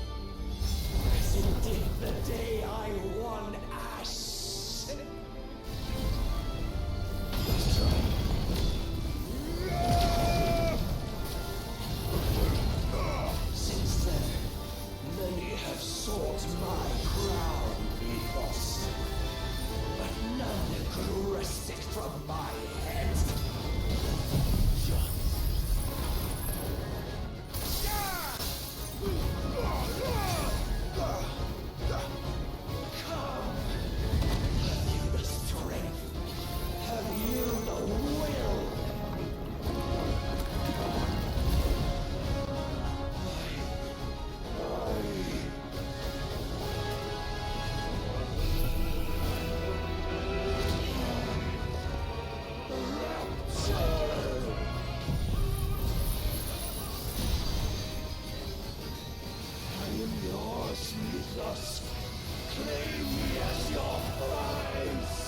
as it did the day I won Ash. Since then, many have sought my crown ethos, but none could wrest it from my head. Claim me as your prize!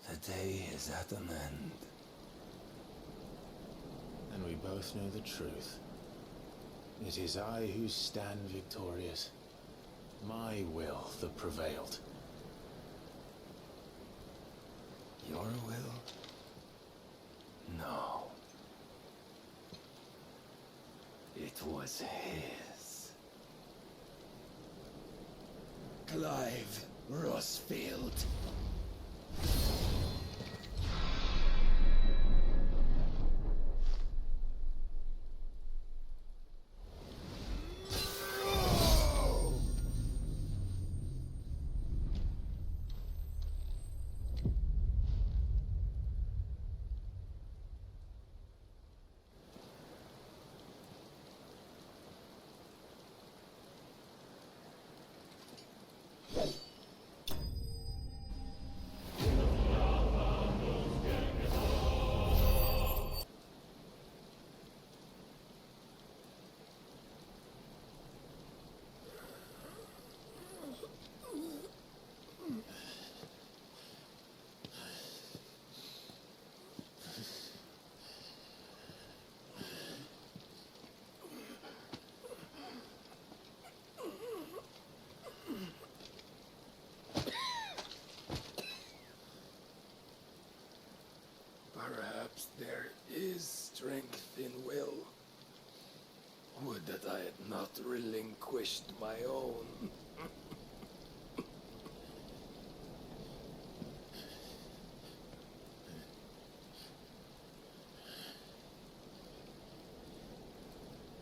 The day is at an end. And we both know the truth. It is I who stand victorious. My will that prevailed. Your will? No. It was his. Clive Rossfield. There is strength in will. Would that I had not relinquished my own.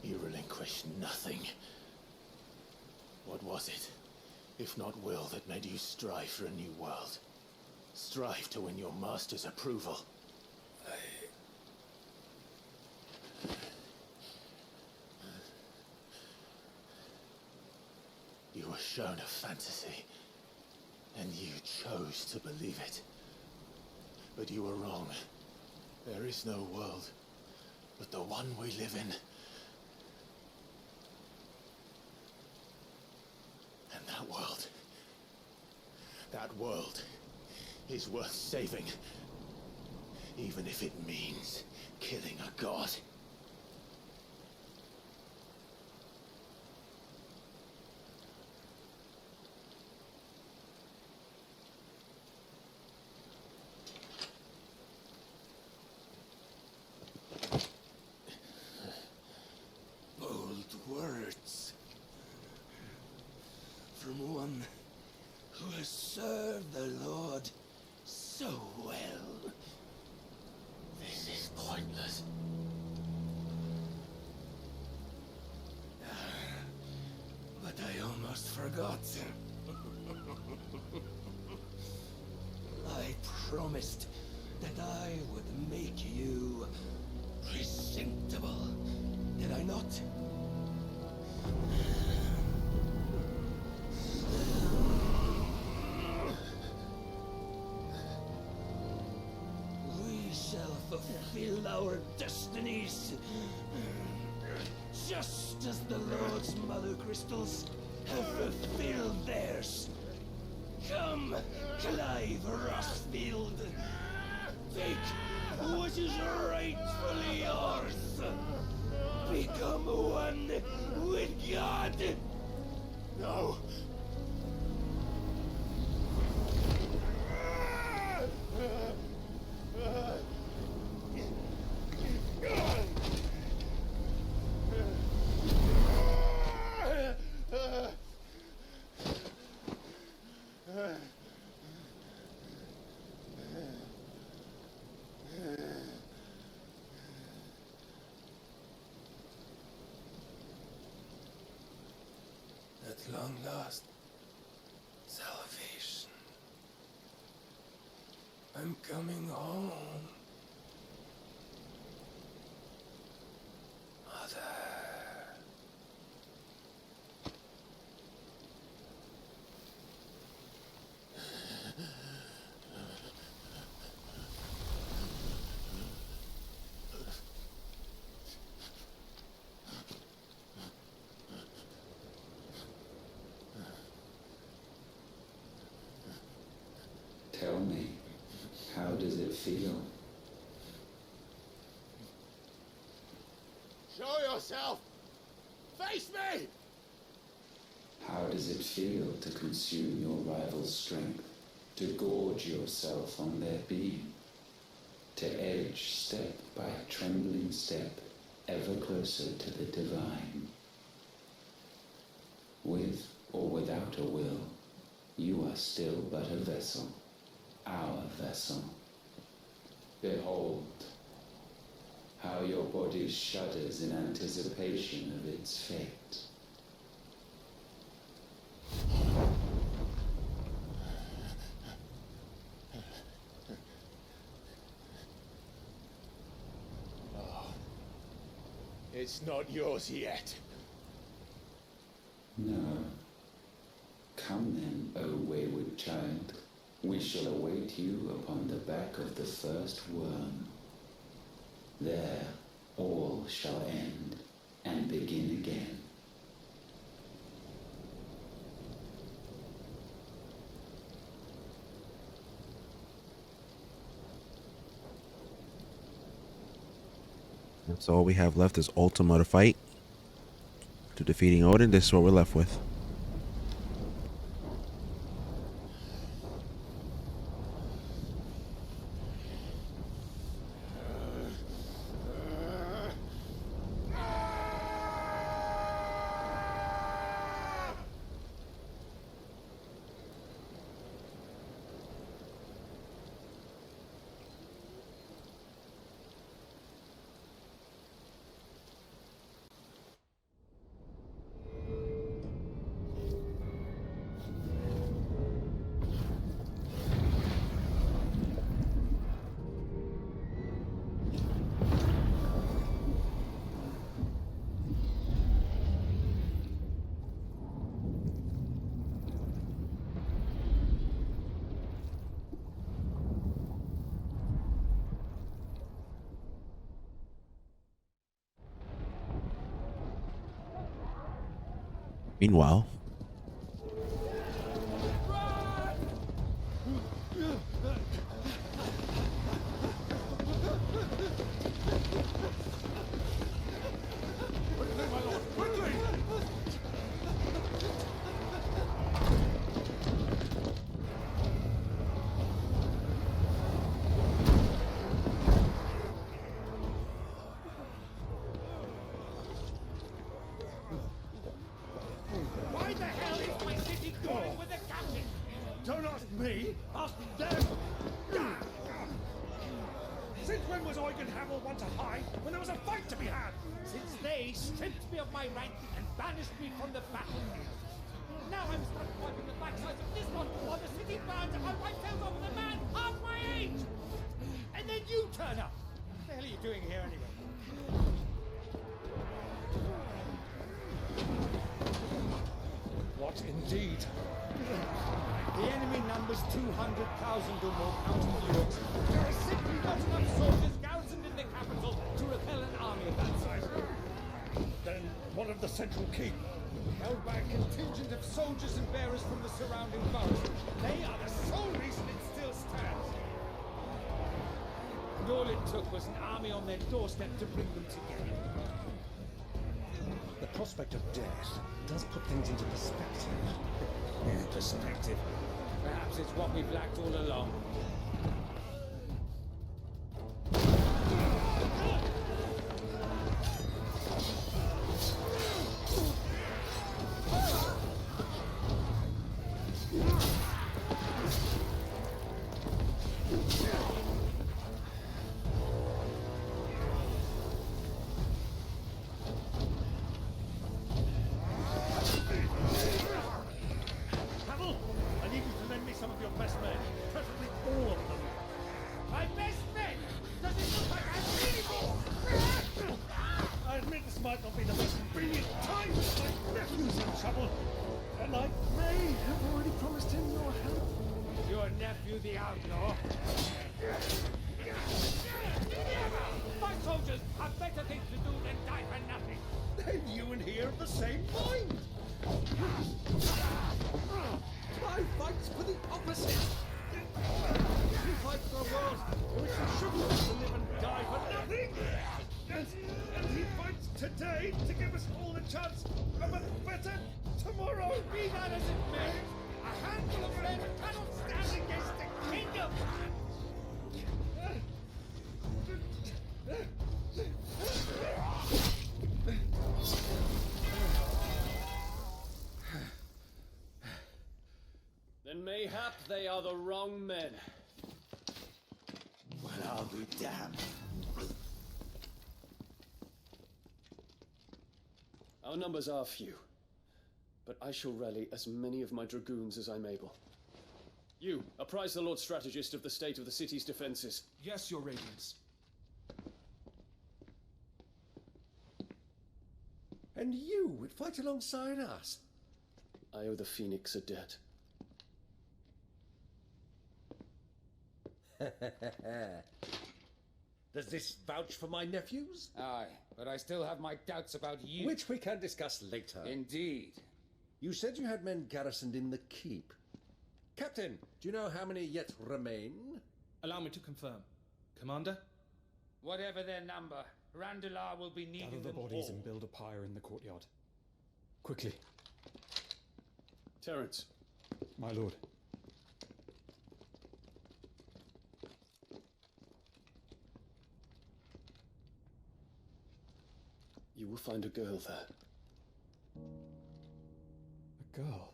You relinquished nothing. What was it, if not will, that made you strive for a new world? Strive to win your master's approval? You were shown a fantasy, and you chose to believe it. But you were wrong. There is no world, but the one we live in. And that world is worth saving, even if it means killing a god. Bold words from one who has served the Lord so well. This is pointless. But I almost forgot. I promised that I would make you presentable. Did I not? We shall fulfill our destinies, just as the Lord's mother crystals have fulfilled theirs. Come, Clive Rossfield. Take what is rightfully yours. Become one with God. No. At long last, salvation. I'm coming home. Mother. Tell me, how does it feel? Show yourself! Face me! How does it feel to consume your rival's strength? To gorge yourself on their beam? To edge step by trembling step ever closer to the divine? With or without a will, you are still but a vessel. Our vessel. Behold, how your body shudders in anticipation of its fate. Oh, it's not yours yet. No. Come then, O wayward child. We shall await you upon the back of the first worm. There, all shall end and begin again. That's all we have left is Ultima to fight. To defeating Odin, this is what we're left with. Meanwhile, Why the hell is my city going with the captain? Don't ask me, ask them! Since when was Eugen Hamel one to hide when there was a fight to be had? Since they stripped me of my rank and banished me from the battlefield. Now I'm stuck wiping the backsides of this one while the city burns and my wife tells off with a man half my age! And then you turn up! What the hell are you doing here anyway? What indeed? The enemy numbers 200,000 or more counting the orcs. There are simply not enough soldiers garrisoned in the capital to repel an army of that size. Then what of the central keep? Held by a contingent of soldiers and bearers from the surrounding boroughs. They are the sole reason it still stands. And all it took was an army on their doorstep to bring them together. The prospect of death does put things into perspective. Yeah, perspective. Perhaps it's what we've lacked all along. Mayhap they are the wrong men. Well, I'll be damned. Our numbers are few, but I shall rally as many of my dragoons as I'm able. You, apprise the Lord Strategist of the state of the city's defenses. Yes, Your Radiance. And you would fight alongside us? I owe the Phoenix a debt. Does this vouch for my nephews? Aye, but I still have my doubts about you. Which we can discuss later. Indeed. You said you had men garrisoned in the keep. Captain, do you know how many yet remain? Allow me to confirm. Commander? Whatever their number, Randalar will be needing Gather the them bodies all. and build a pyre in the courtyard. Quickly. Terence. My lord. You will find a girl there. A girl?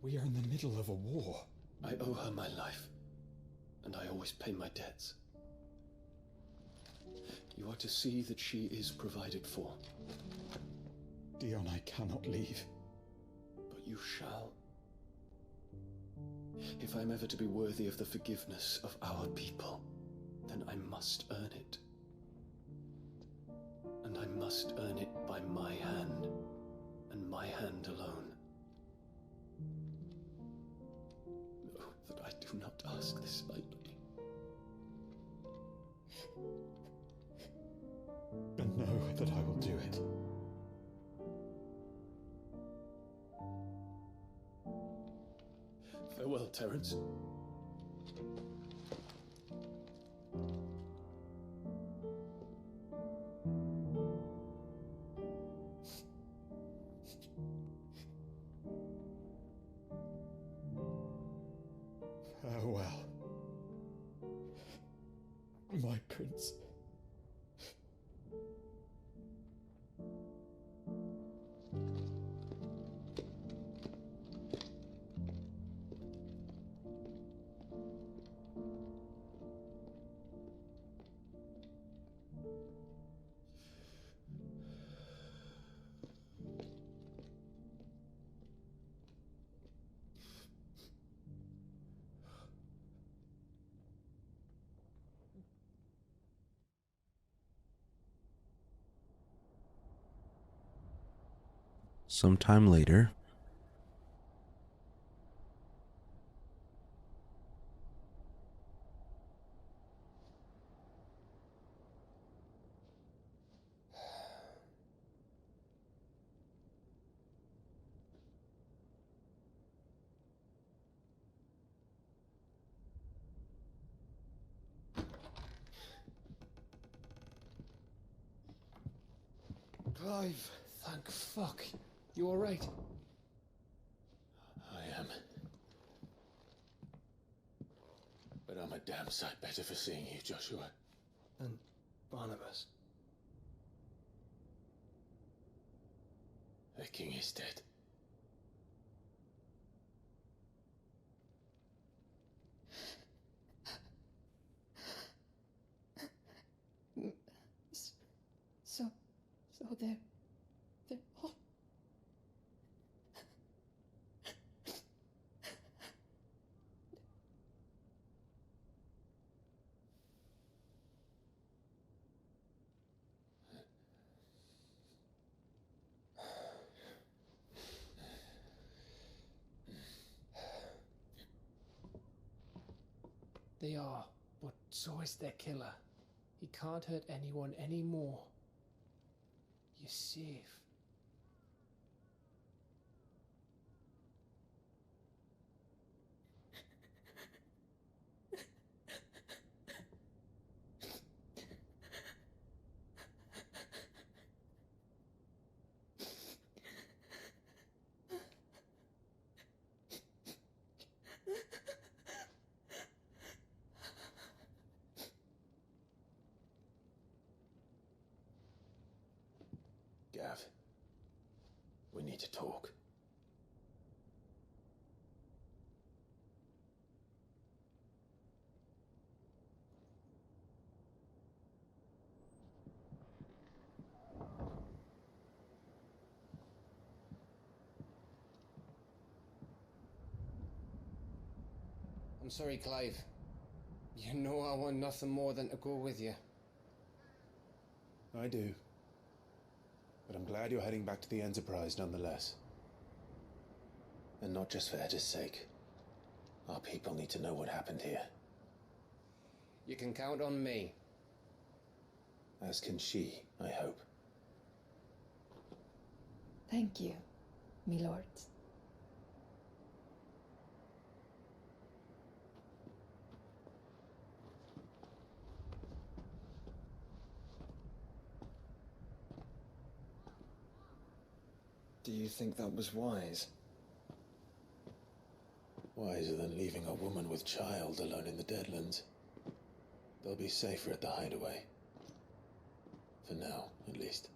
We are in the middle of a war. I owe her my life, and I always pay my debts. You are to see that she is provided for. Dion, I cannot leave. But you shall. If I'm ever to be worthy of the forgiveness of our people, then I must earn it. And I must earn it by my hand, and my hand alone. Know that I do not ask this lightly. And know that I will do it. Farewell, Terence. Farewell, my prince. Sometime later. Clive! Thank fuck. You alright? I am. But I'm a damn sight better for seeing you, Joshua. And Barnabas. The king is dead. So they're all... They are, but so is their killer. He can't hurt anyone anymore. You're safe. Gav, we need to talk. I'm sorry, Clive. You know I want nothing more than to go with you. I do. But I'm glad you're heading back to the Enterprise nonetheless. And not just for Edda's sake. Our people need to know what happened here. You can count on me. As can she, I hope. Thank you, my lords. Do you think that was wise? Wiser than leaving a woman with child alone in the Deadlands. They'll be safer at the hideaway. For now, at least.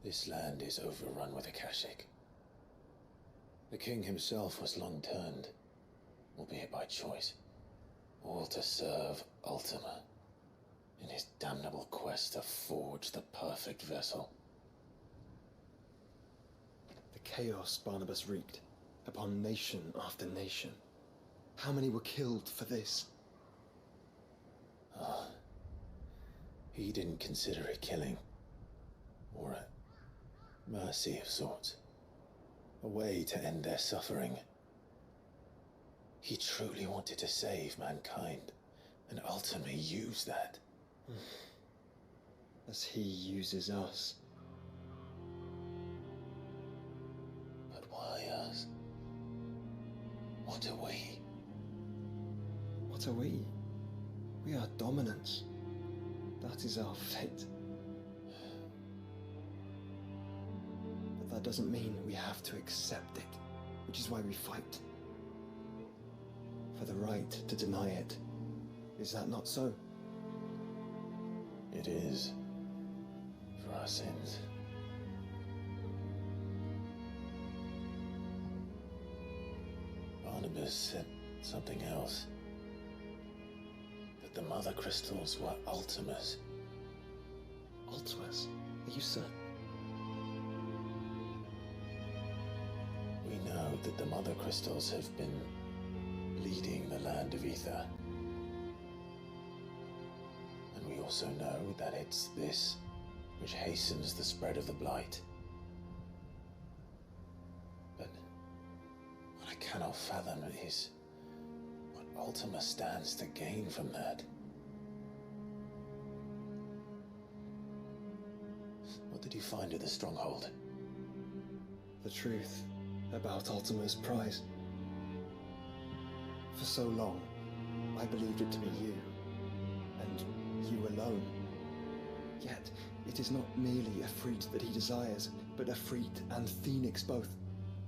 This land is overrun with Akashic. The king himself was long turned, albeit by choice, all to serve Ultima, in his damnable quest to forge the perfect vessel. The chaos Barnabas wreaked upon nation after nation. How many were killed for this? He didn't consider it killing, or a mercy of sorts. A way to end their suffering. He truly wanted to save mankind, and ultimately used that. As he uses us. What are we? What are we? We are dominants. That is our fate. But that doesn't mean we have to accept it, which is why we fight. For the right to deny it. Is that not so? It is. For our sins. Barnabas said something else. That the mother crystals were Ultimas. Ultimas? Are you certain? We know that the mother crystals have been leading the land of Ether. And we also know that it's this which hastens the spread of the blight. But what I cannot fathom is what Ultima stands to gain from that. What did you find at the stronghold? The truth about Ultima's prize. For so long, I believed it to be you, and you alone. Yet, it is not merely Efreet that he desires, but Efreet and Phoenix both.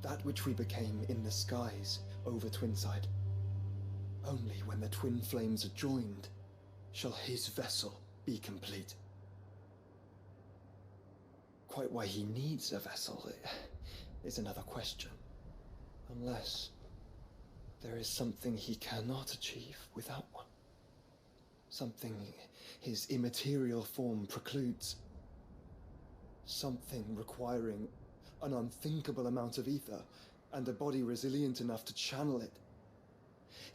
That which we became in the skies over Twinside. Only when the twin flames are joined shall his vessel be complete. Quite why he needs a vessel is another question. Unless there is something he cannot achieve without one. Something his immaterial form precludes. Something requiring an unthinkable amount of ether and a body resilient enough to channel it.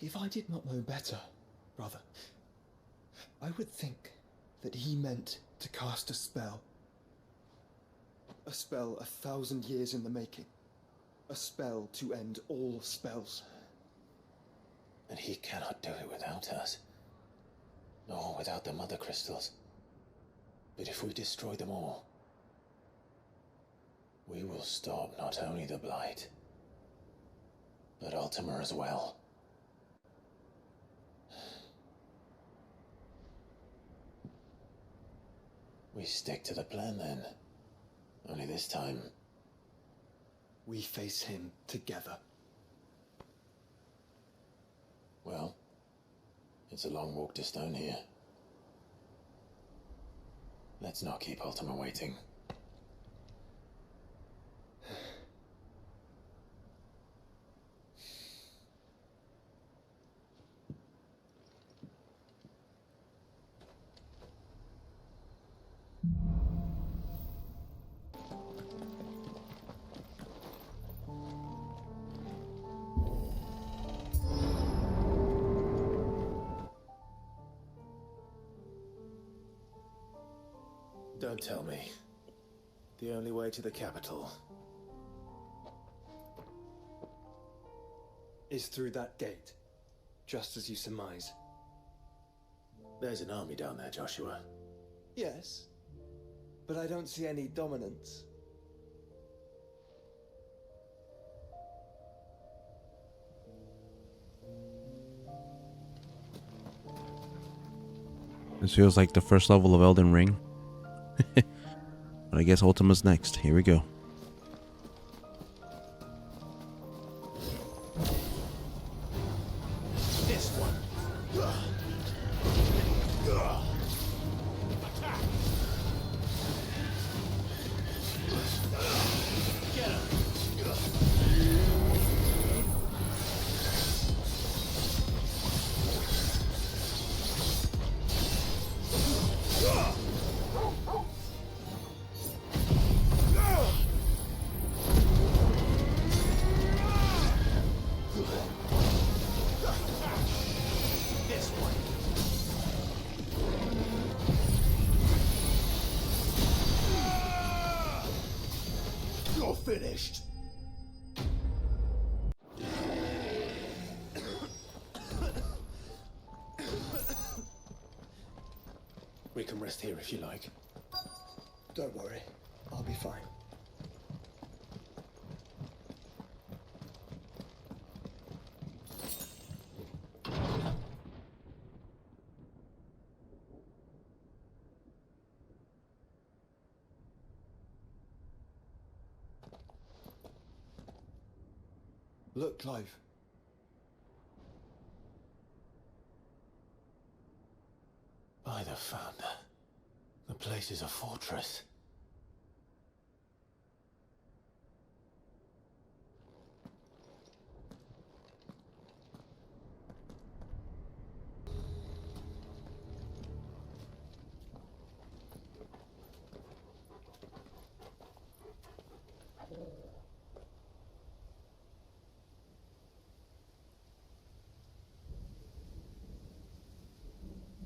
If I did not know better, brother, I would think that he meant to cast a spell. A spell 1,000 years in the making. A spell to end all spells. And he cannot do it without us. Nor without the mother crystals. But if we destroy them all, we will stop not only the blight, but Ultima as well. We stick to the plan then. Only this time, we face him together. Well, it's a long walk to Stone here. Let's not keep Ultima waiting. Don't tell me. The only way to the capital is through that gate, just as you surmise. There's an army down there, Joshua. Yes, but I don't see any dominance. This feels like the first level of Elden Ring. But I guess Ultima's next. Here we go. This one. Get him. This one. You're finished. We can rest here if you like. Don't worry, I'll be fine. Look, Clive. By the Founder. The place is a fortress.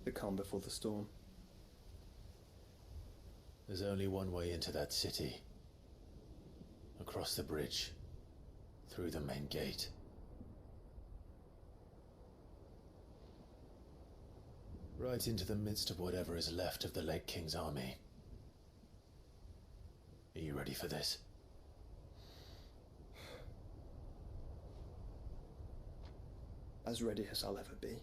The calm before the storm. There's only one way into that city. Across the bridge. Through the main gate. Right into the midst of whatever is left of the late King's army. Are you ready for this? As ready as I'll ever be.